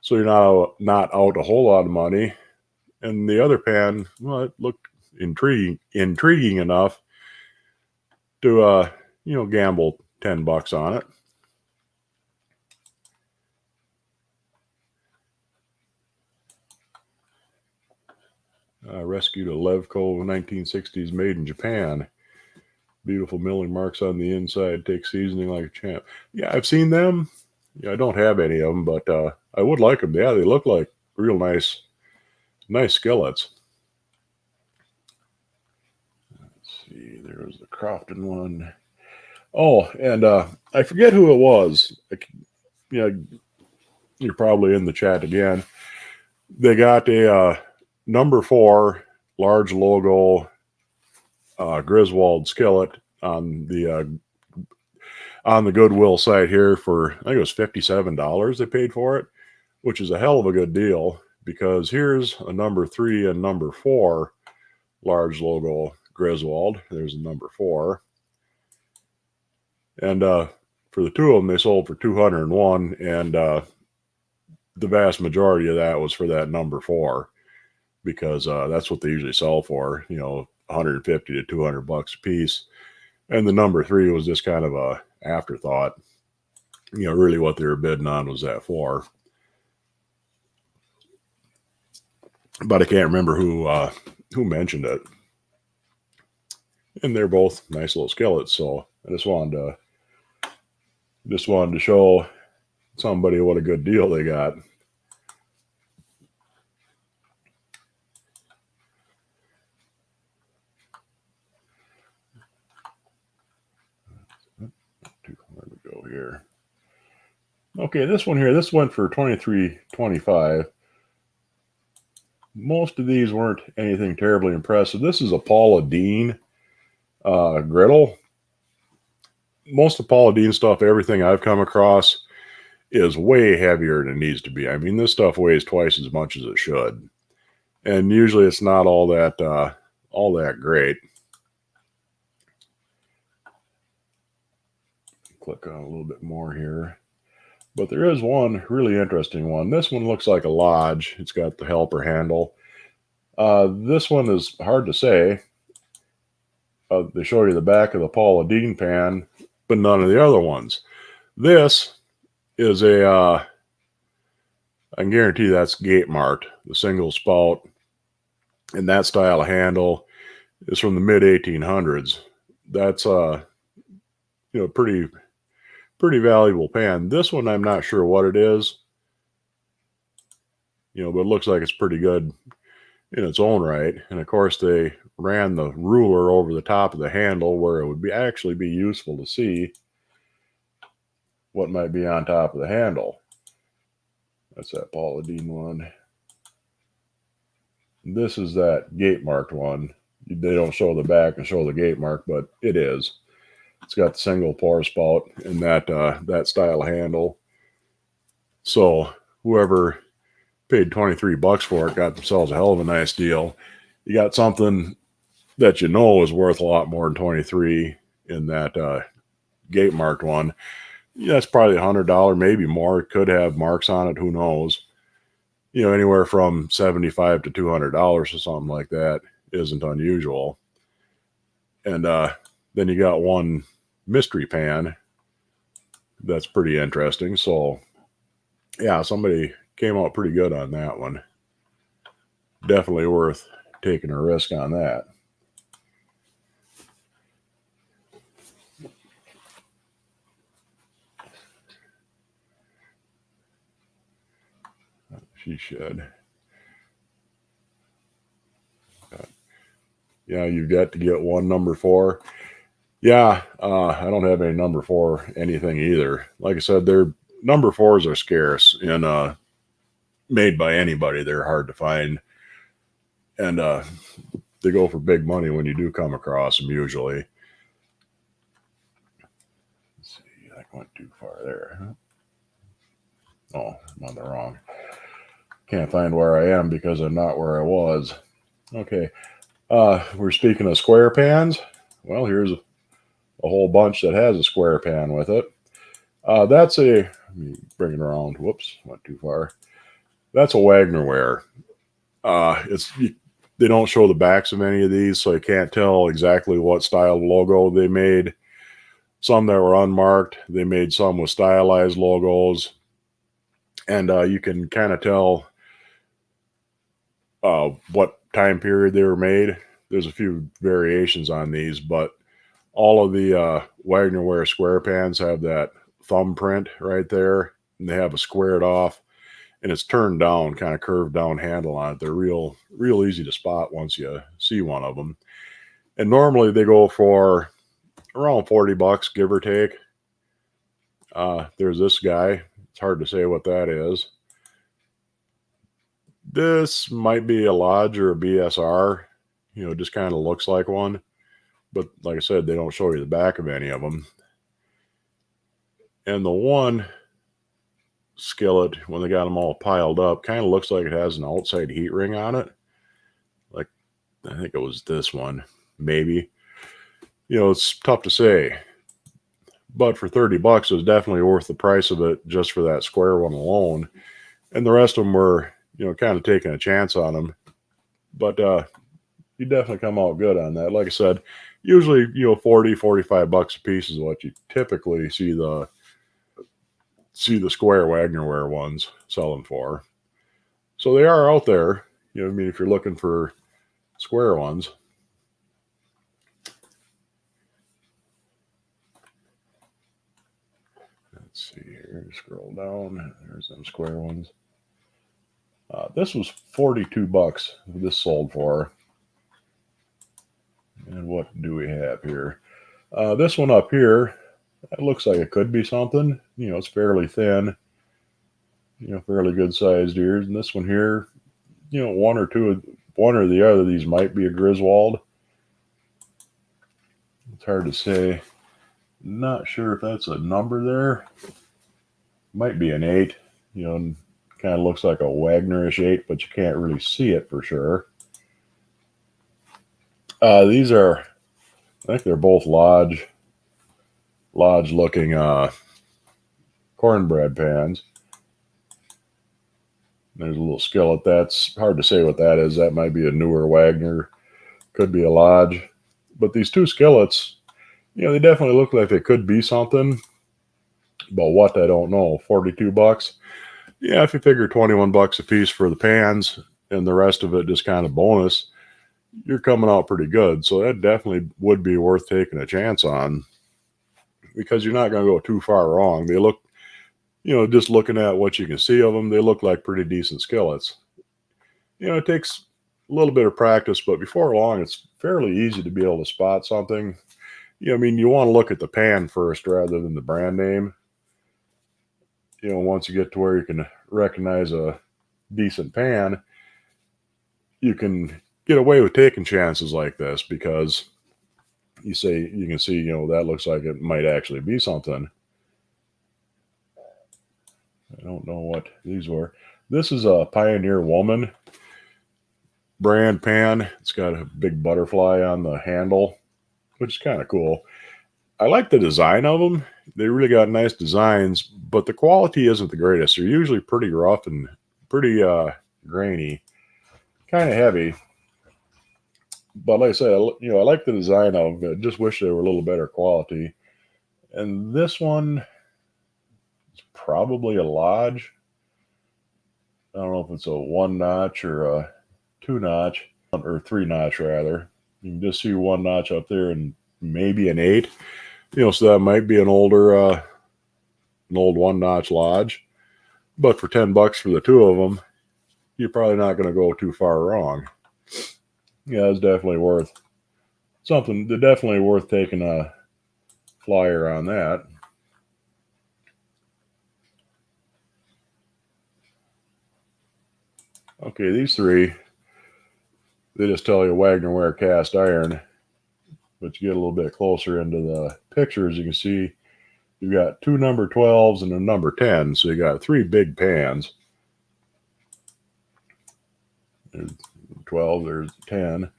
So you're not out a whole lot of money. And the other pan, well, it looked intriguing enough to gamble $10 on it. Rescued a Levco 1960s made in Japan. Beautiful milling marks on the inside. Takes seasoning like a champ. Yeah, I've seen them. Yeah, I don't have any of them, but I would like them. Yeah, they look like real nice skillets. Let's see. There's the Crofton one. Oh, and I forget who it was. You're probably in the chat again. They got a number 4 large logo Griswold skillet on the Goodwill site here for, I think it was $57 they paid for it, which is a hell of a good deal, because here's a number 3 and number 4 large logo Griswold. There's a number 4. And for the two of them, they sold for $201, and the vast majority of that was for that number 4, because that's what they usually sell for, $150 to $200 a piece. And the number 3 was just kind of a afterthought. Really what they were bidding on was that 4. But I can't remember who mentioned it. And they're both nice little skillets, so I just wanted to show somebody what a good deal they got. Where we go here? Okay, this one here. This went for $23.25. Most of these weren't anything terribly impressive. This is a Paula Deen griddle. Most of Paula Deen stuff, everything I've come across, is way heavier than it needs to be. I mean, this stuff weighs twice as much as it should, and usually it's not all that great. Click on a little bit more here, but there is one really interesting one. This one looks like a Lodge. It's got the helper handle. This one is hard to say. They show you the back of the Paula Deen pan, but none of the other ones. This is I can guarantee that's gate marked, the single spout, and that style of handle is from the mid 1800s. That's pretty valuable pan. This one I'm not sure what it is, but it looks like it's pretty good in its own right. And of course they ran the ruler over the top of the handle where it would actually be useful to see what might be on top of the handle. That's that Paula Deen one. This is that gate marked one. They don't show the back and show the gate mark, but it is. It's got the single pour spout and that style of handle. So whoever paid $23 for it got themselves a hell of a nice deal. You got something that is worth a lot more than $23 in that gate marked one. Yeah, that's probably $100, maybe more. It could have marks on it. Who knows? Anywhere from $75 to $200 or something like that isn't unusual. And then you got one mystery pan that's pretty interesting. So yeah, somebody came out pretty good on that one. definitely worth taking a risk on that. She should. Yeah, you've got to get one number 4. Yeah, I don't have any number 4 anything either. Like I said, their number 4s are scarce and made by anybody. They're hard to find, and they go for big money when you do come across them. Usually, let's see, I went too far there. Oh, I'm on the wrong. Can't find where I am because I'm not where I was. Okay, we're speaking of square pans. Well, here's a whole bunch that has a square pan with it. That's a, let me bring it around. Whoops, went too far. That's a Wagnerware. It's they don't show the backs of any of these, so I can't tell exactly what style logo they made. Some that were unmarked, they made some with stylized logos, and you can kind of tell what time period they were made. There's a few variations on these, but all of the Wagnerware square pans have that thumbprint right there, and they have a squared off, and it's turned down, kind of curved down handle on it. They're real easy to spot once you see one of them. And normally they go for around $40, give or take. There's this guy. It's hard to say what that is. This might be a Lodge or a BSR. You know, it just kind of looks like one. But like I said, they don't show you the back of any of them. And the one skillet, when they got them all piled up, kind of looks like it has an outside heat ring on it. Like, I think it was this one, maybe. You know, it's tough to say. But for $30, it was definitely worth the price of it just for that square one alone. And the rest of them were, you know, kind of taking a chance on them. But you definitely come out good on that. Like I said, usually, you know, 40, $45 a piece is what you typically see the square Wagnerware ones selling for. So they are out there. You know, I mean, if you're looking for square ones. Let's see here. Scroll down. There's them square ones. This was $42. This sold for. And what do we have here? This one up here, it looks like it could be something. You know, it's fairly thin. You know, fairly good sized ears. And this one here, you know, one or the other of these might be a Griswold. It's hard to say. Not sure if that's a number there. Might be an 8. You know, kind of looks like a Wagnerish 8, but you can't really see it for sure. These are, I think they're both Lodge looking cornbread pans. There's a little skillet. That's hard to say what that is. That might be a newer Wagner. Could be a Lodge. But these two skillets, you know, they definitely look like they could be something. But what, I don't know. $42. Yeah, if you figure $21 a piece for the pans and the rest of it just kind of bonus, you're coming out pretty good. So that definitely would be worth taking a chance on, because you're not going to go too far wrong. They look, you know, just looking at what you can see of them, they look like pretty decent skillets. You know, it takes a little bit of practice, but before long, it's fairly easy to be able to spot something. You know, I mean, you want to look at the pan first rather than the brand name. You know, once you get to where you can recognize a decent pan, you can get away with taking chances like this, because you can see, you know, that looks like it might actually be something. I don't know what these were. This is a Pioneer Woman brand pan. It's got a big butterfly on the handle, which is kind of cool. I like the design of them. They really got nice designs, but the quality isn't the greatest. They're usually pretty rough and pretty grainy, kind of heavy. But like I said, you know, I like the design of them. I just wish they were a little better quality. And this one is probably a Lodge. I don't know if it's a one notch or a 2-notch, or 3-notch rather. You can just see 1 notch up there and maybe an 8. So that might be an old 1-notch Lodge. But for $10 for the two of them, you're probably not going to go too far wrong. Yeah, it's definitely worth something. They're definitely worth taking a flyer on that. Okay, these three, they just tell you Wagner ware cast iron. But you get a little bit closer into the pictures, you can see you got 2 number 12s and a number 10. So you got 3 big pans. There's 12, there's 10.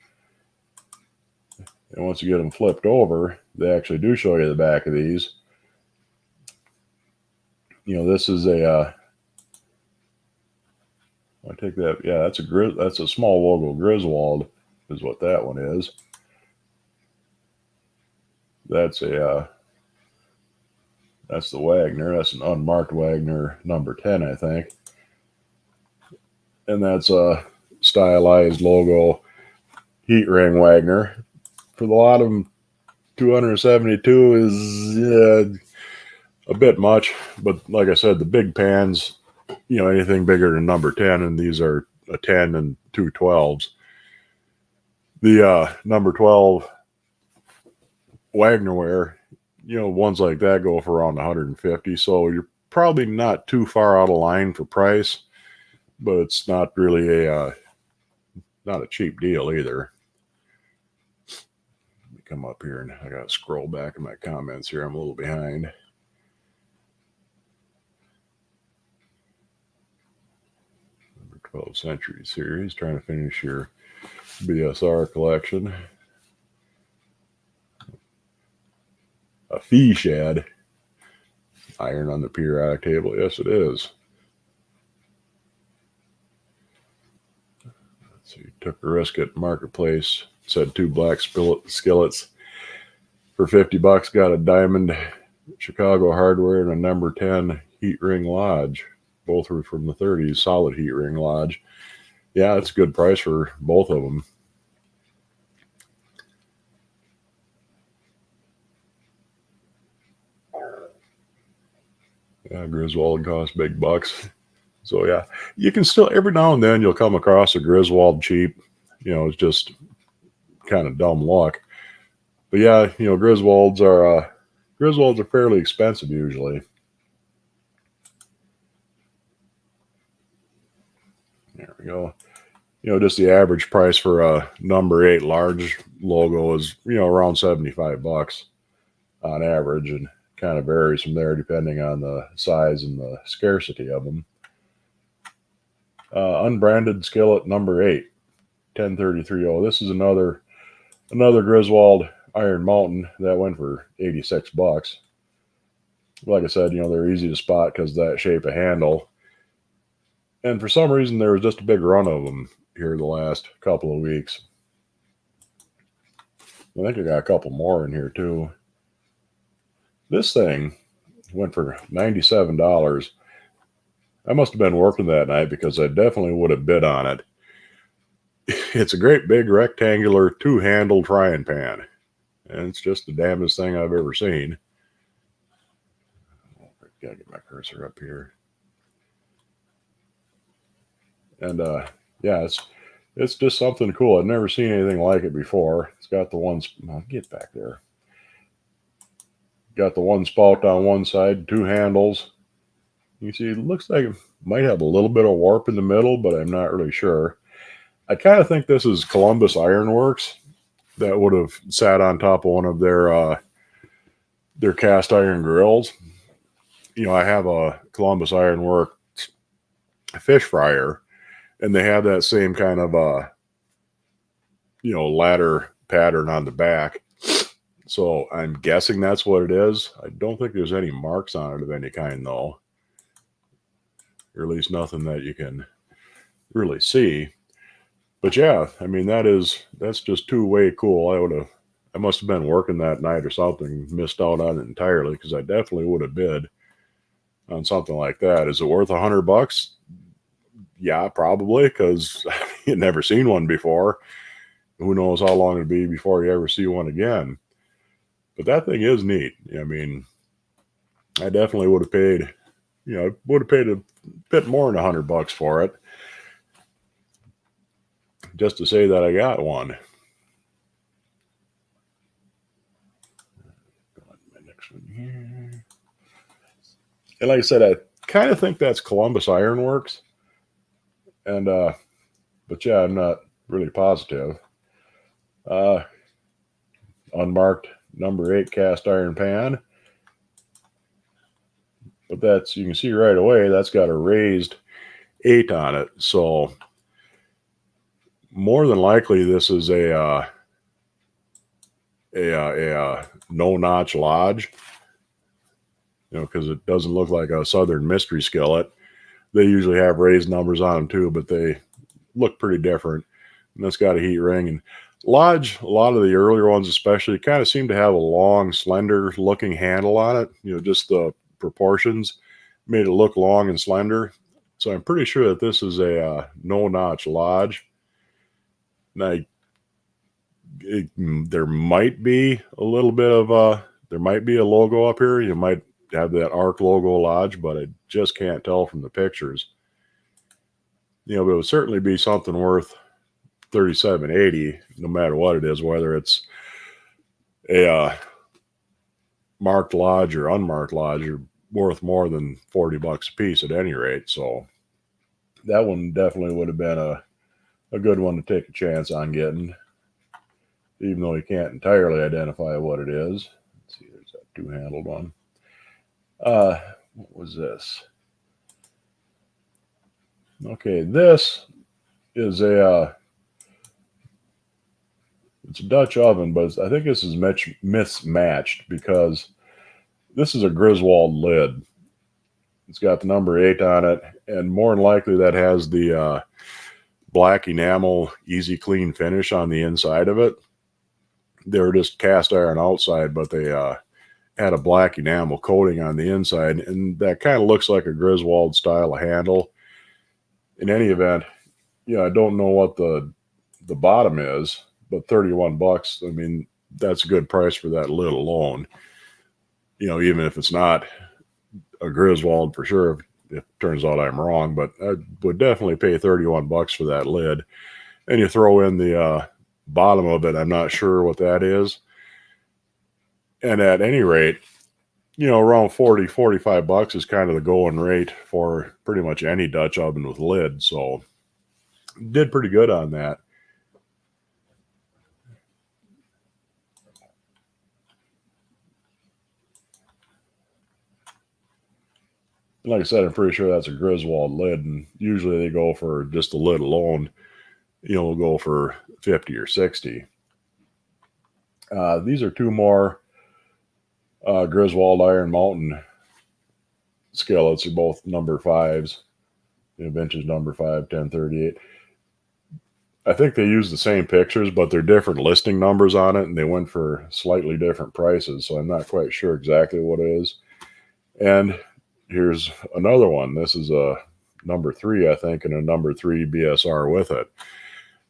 And once you get them flipped over, they actually do show you the back of these. This is a, I take that, yeah, that's a small logo Griswold is what that one is. That's the Wagner. That's an unmarked Wagner number 10, I think. And that's a stylized logo heat ring Wagner. For the lot of them, 272 is a bit much, but like I said, the big pans, anything bigger than number 10, and these are a 10 and 2 12s. The number 12 Wagner ware, ones like that go for around 150, so you're probably not too far out of line for price, but it's not really not a cheap deal either. Let me come up here and I gotta scroll back in my comments here. I'm a little behind. Number 12 Century Series, trying to finish your BSR collection. A fee shad iron on the periodic table. Yes, it is. Let's see, took a risk at Marketplace. Said 2 black skillets for $50. Got a diamond Chicago hardware and a number 10 heat ring Lodge. Both were from the 30s, solid heat ring Lodge. Yeah, it's a good price for both of them. Yeah, Griswold costs big bucks. So yeah, you can still, every now and then you'll come across a Griswold cheap. It's just kind of dumb luck. But yeah, Griswolds are fairly expensive usually. There we go. Just the average price for a number 8 large logo is, around $75 on average, and kind of varies from there depending on the size and the scarcity of them. Unbranded skillet number 8, 1033. Oh, this is another Griswold Iron Mountain that went for $86. Like I said, they're easy to spot because of that shape of handle. And for some reason, there was just a big run of them here the last couple of weeks. I think I got a couple more in here too. This thing went for $97. I must have been working that night because I definitely would have bid on it. It's a great big rectangular 2-handled frying pan. And it's just the damnedest thing I've ever seen. Gotta get my cursor up here. And yeah, it's just something cool. I've never seen anything like it before. It's got the one, I'll get back there. Got the one spout on one side, 2 handles. You see, it looks like it might have a little bit of warp in the middle, but I'm not really sure. I kind of think this is Columbus Ironworks that would have sat on top of one of their cast iron grills. I have a Columbus Ironworks fish fryer, and they have that same kind of ladder pattern on the back. So I'm guessing that's what it is. I don't think there's any marks on it of any kind though, or at least nothing that you can really see. But yeah, I mean that's just way cool. I must have been working that night or something, missed out on it entirely, because I definitely would have bid on something like that. Is it worth $100? Yeah, probably, because you'd never seen one before. Who knows how long it'd be before you ever see one again. But that thing is neat. I mean, I definitely would have paid, would have paid a bit more than $100 for it just to say that I got one. My next one here. And like I said, I kind of think that's Columbus Ironworks. And but yeah, I'm not really positive. Uh, Unmarked number 8 cast iron pan. But that's, you can see right away, that's got a raised 8 on it. So more than likely, this is a no notch lodge, because it doesn't look like a Southern Mystery skillet. They usually have raised numbers on them too, but they look pretty different. And that's got a heat ring. And lodge, a lot of the earlier ones especially, kind of seem to have a long, slender looking handle on it. Just the proportions made it look long and slender. So I'm pretty sure that this is a no notch lodge. Now, there might be a little bit of there might be a logo up here. You might have that ARC logo lodge, but I just can't tell from the pictures. But it would certainly be something worth $37.80, no matter what it is, whether it's a marked lodge or unmarked lodge, are worth more than $40 a piece at any rate. So that one definitely would have been a good one to take a chance on getting, even though you can't entirely identify what it is. Let's see, there's that 2-handled one. What was this? Okay, this is it's a Dutch oven, but I think this is mismatched because this is a Griswold lid. It's got the number 8 on it, and more than likely that has the black enamel easy clean finish on the inside of it. They were just cast iron outside, but they had a black enamel coating on the inside, and that kind of looks like a Griswold style of handle. In any event, I don't know what the bottom is, but $31, I mean, that's a good price for that lid alone. Even if it's not a Griswold for sure, if it turns out I'm wrong, but I would definitely pay $31 for that lid. And you throw in the bottom of it, I'm not sure what that is. And at any rate, around $40-45 is kind of the going rate for pretty much any Dutch oven with lid. So did pretty good on that. Like I said, I'm pretty sure that's a Griswold lid, and usually they go for just the lid alone. Will go for 50 or 60. These are 2 more Griswold Iron Mountain skillets. Are both number 5s. Vintage number 5, 1038. I think they use the same pictures, but they're different listing numbers on it, and they went for slightly different prices. So I'm not quite sure exactly what it is. And here's another one. This is a number 3, I think, and a number 3 BSR with it.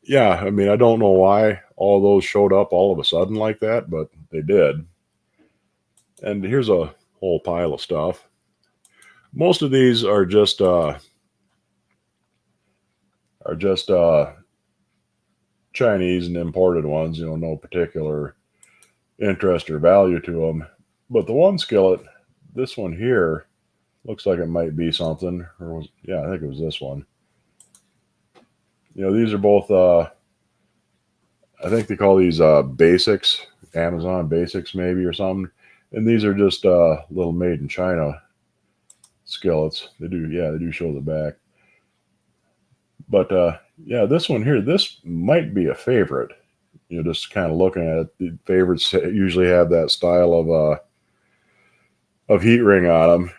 Yeah, I mean, I don't know why all those showed up all of a sudden like that, but they did. And here's a whole pile of stuff. Most of these are just Chinese and imported ones. No particular interest or value to them. But the one skillet, this one here, looks like it might be something. I think it was this one. These are both, I think they call these basics, Amazon basics maybe or something. And these are just little made in China skillets. They do show the back. But this one here, this might be a favorite. Just kind of looking at it, the favorites usually have that style of heat ring on them.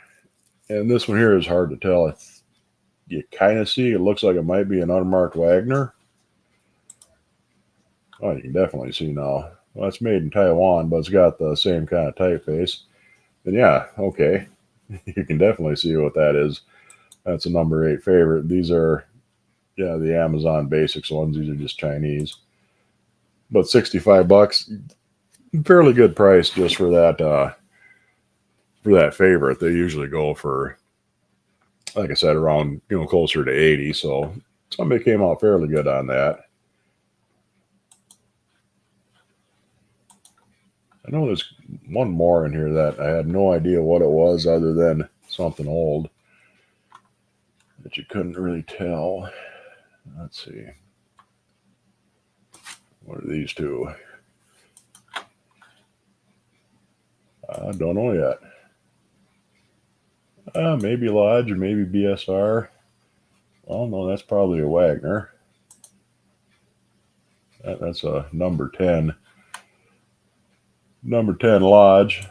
And this one here is hard to tell. You kind of see, it looks like it might be an unmarked Wagner. Oh, you can definitely see now. Well, it's made in Taiwan, but it's got the same kind of typeface. And yeah, okay. You can definitely see what that is. That's a number 8 favorite. These are yeah, the Amazon Basics ones. These are just Chinese. But $65, fairly good price just for that favorite. They usually go for, like I said, around closer to 80. So somebody came out fairly good on that. I know there's one more in here that I had no idea what it was other than something old that you couldn't really tell. Let's see. What are these two? I don't know yet. Maybe Lodge or maybe BSR. Oh no, that's probably a Wagner. That's a number 10. Number 10 Lodge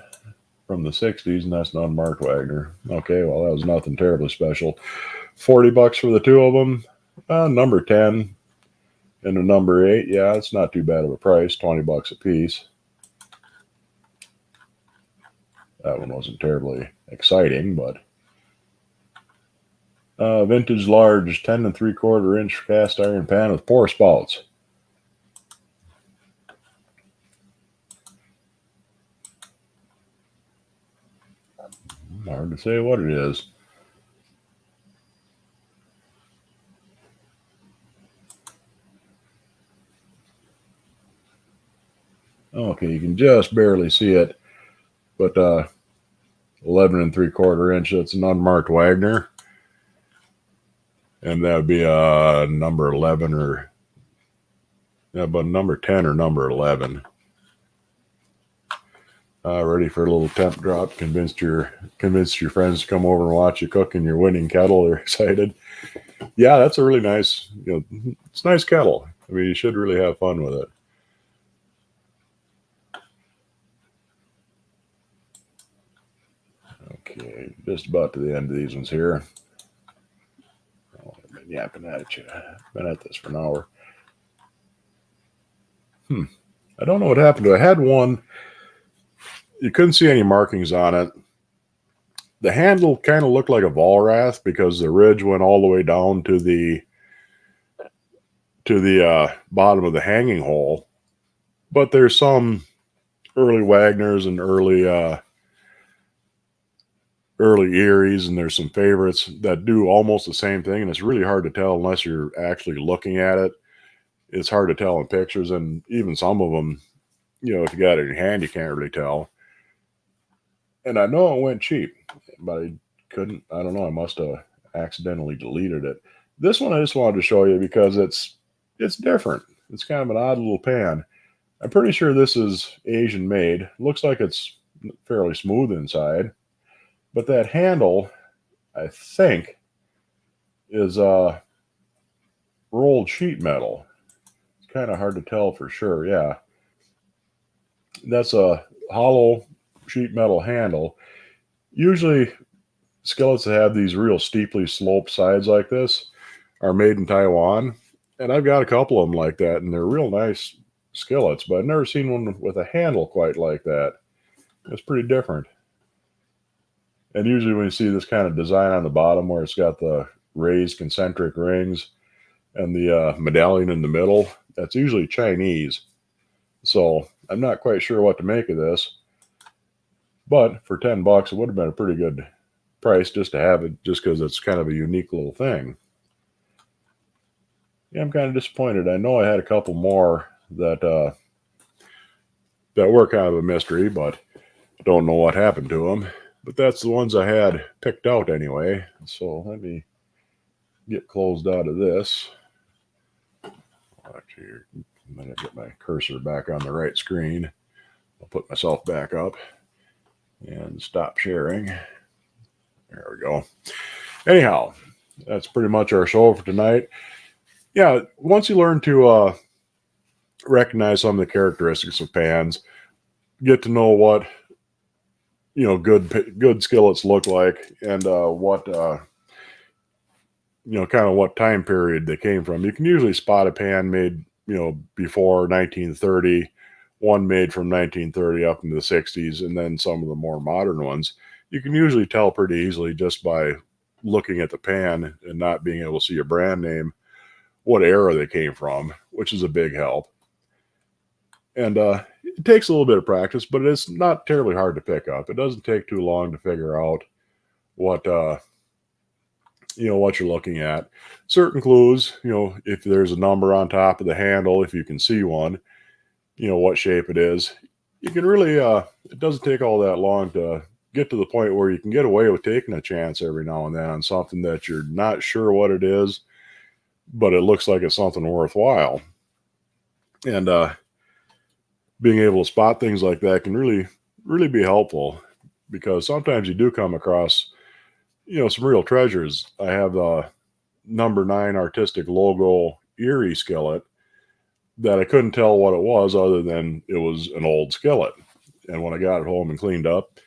from the 60s, and that's an unmarked Wagner. Okay, well, that was nothing terribly special. $40 for the two of them. Number 10 and a number 8. Yeah, it's not too bad of a price. $20 a piece. That one wasn't terribly exciting, but vintage large 10 3/4 inch cast iron pan with pour spouts. Hard to say what it is. Okay, you can just barely see it, but 11 3/4 inch. That's an unmarked Wagner, and that would be number 11 or but number 10 or number 11. Ready for a little temp drop. Convinced your friends to come over and watch you cook in your winning kettle. They're excited. Yeah, that's a really nice. It's a nice kettle. I mean, you should really have fun with it. Okay, just about to the end of these ones here. Oh, I've been yapping at you. Been at this for an hour. I don't know what happened to it. I had one. You couldn't see any markings on it. The handle kind of looked like a Vollrath because the ridge went all the way down to the bottom of the hanging hole. But there's some early Wagners and early Eries, and there's some favorites that do almost the same thing, and it's really hard to tell unless you're actually looking at it. It's hard to tell in pictures, and even some of them, if you got it in your hand, you can't really tell. And I know it went cheap, but I couldn't. I don't know. I must have accidentally deleted it. This one I just wanted to show you because it's different. It's kind of an odd little pan. I'm pretty sure this is Asian made. Looks like it's fairly smooth inside. But that handle, I think, is rolled sheet metal. It's kind of hard to tell for sure. Yeah. That's a hollow sheet metal handle. Usually skillets that have these real steeply sloped sides like this are made in Taiwan. And I've got a couple of them like that, and they're real nice skillets, but I've never seen one with a handle quite like that. It's pretty different. And usually when you see this kind of design on the bottom where it's got the raised concentric rings and the medallion in the middle, that's usually Chinese. So I'm not quite sure what to make of this. But for $10, it would have been a pretty good price just to have it, just because it's kind of a unique little thing. Yeah, I'm kind of disappointed. I know I had a couple more that were kind of a mystery, but don't know what happened to them. But that's the ones I had picked out anyway. So let me get closed out of this. Actually, I'm going to get my cursor back on the right screen. I'll put myself back up and stop sharing. There we go. Anyhow, that's pretty much our show for tonight. Yeah, once you learn to recognize some of the characteristics of pans, get to know what good skillets look like, and what kind of what time period they came from. You can usually spot a pan made before 1930, one made from 1930 up into the 60s, and then some of the more modern ones. You can usually tell pretty easily just by looking at the pan and not being able to see a brand name what era they came from, which is a big help. And it takes a little bit of practice, but it's not terribly hard to pick up. It doesn't take too long to figure out what what you're looking at. Certain clues, if there's a number on top of the handle, if you can see one, what shape it is. You can really it doesn't take all that long to get to the point where you can get away with taking a chance every now and then on something that you're not sure what it is, but it looks like it's something worthwhile. And being able to spot things like that can really be helpful, because sometimes you do come across some real treasures. I have the number 9 artistic logo Erie skillet that I couldn't tell what it was other than it was an old skillet. And when I got it home and cleaned up,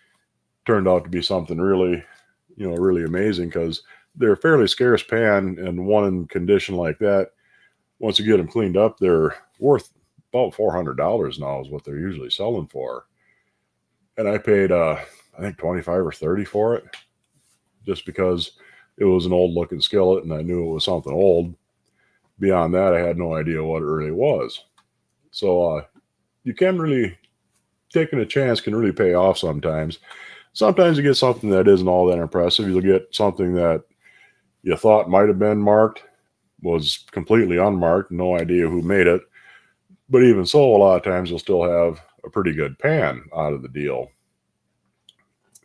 turned out to be something really amazing, because they're a fairly scarce pan, and one in condition like that, once you get them cleaned up, they're worth about $400 now is what they're usually selling for. And I paid I think 25 or 30 for it, just because it was an old looking skillet and I knew it was something old. Beyond that, I had no idea what it really was. So you can really, taking a chance can really pay off sometimes. Sometimes you get something that isn't all that impressive. You'll get something that you thought might have been marked, was completely unmarked, no idea who made it. But even so, a lot of times you'll still have a pretty good pan out of the deal.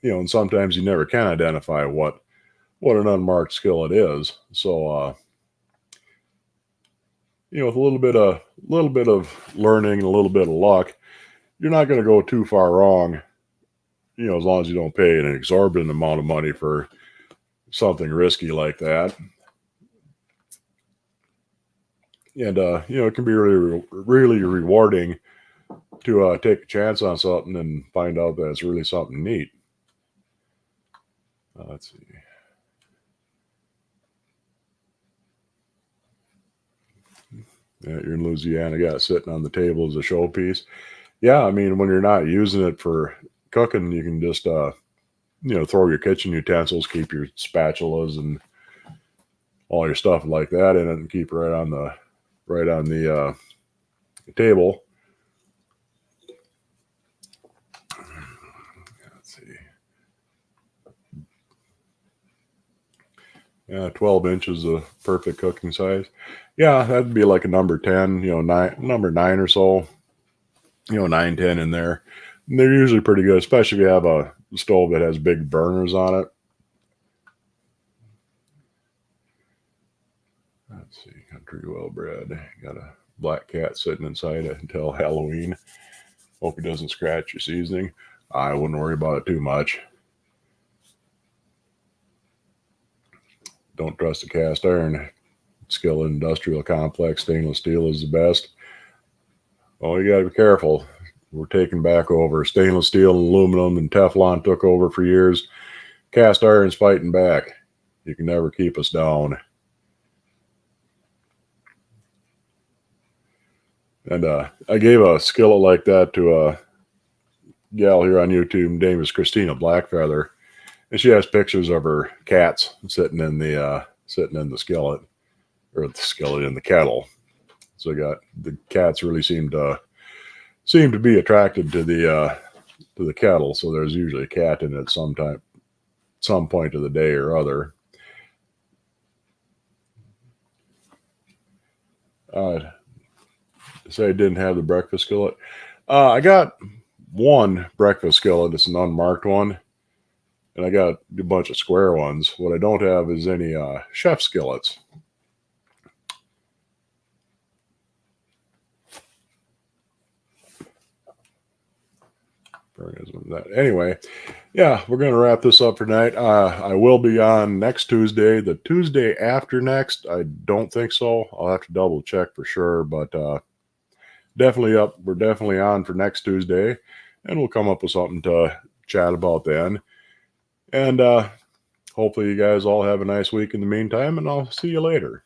And sometimes you never can identify what an unmarked skillet is. So with a little bit of learning and a little bit of luck, you're not going to go too far wrong, as long as you don't pay an exorbitant amount of money for something risky like that. And it can be really rewarding to take a chance on something and find out that it's really something neat. Let's see. Yeah, you're in Louisiana, got it sitting on the table as a showpiece. Yeah, I mean, when you're not using it for cooking, you can just throw your kitchen utensils, keep your spatulas and all your stuff like that in it, and keep it right on the table. Let's see. Yeah, 12 inches of perfect cooking size. Yeah, that'd be like a number 10, number 9 or so, 9, 10 in there. And they're usually pretty good, especially if you have a stove that has big burners on it. Let's see, country well bred. Got a black cat sitting inside it until Halloween. Hope it doesn't scratch your seasoning. I wouldn't worry about it too much. Don't trust a cast iron skillet industrial complex. Stainless steel is the best. Oh, you got to be careful. We're taking back over. Stainless steel and aluminum and Teflon took over for years. Cast iron's fighting back. You can never keep us down. And I gave a skillet like that to a gal here on YouTube. Her name is Christina Blackfeather, and she has pictures of her cats sitting in the skillet, or the skillet in the kettle. So the cats really seem to be attracted to the kettle. So there's usually a cat in it some point of the day or other. Say I didn't have the breakfast skillet. I got one breakfast skillet. It's an unmarked one, and I got a bunch of square ones. What I don't have is any chef skillets. Anyway, yeah, we're going to wrap this up for tonight. I will be on next Tuesday. The Tuesday after next, I don't think so. I'll have to double check for sure, but definitely up. We're definitely on for next Tuesday, and we'll come up with something to chat about then. And hopefully you guys all have a nice week in the meantime, and I'll see you later.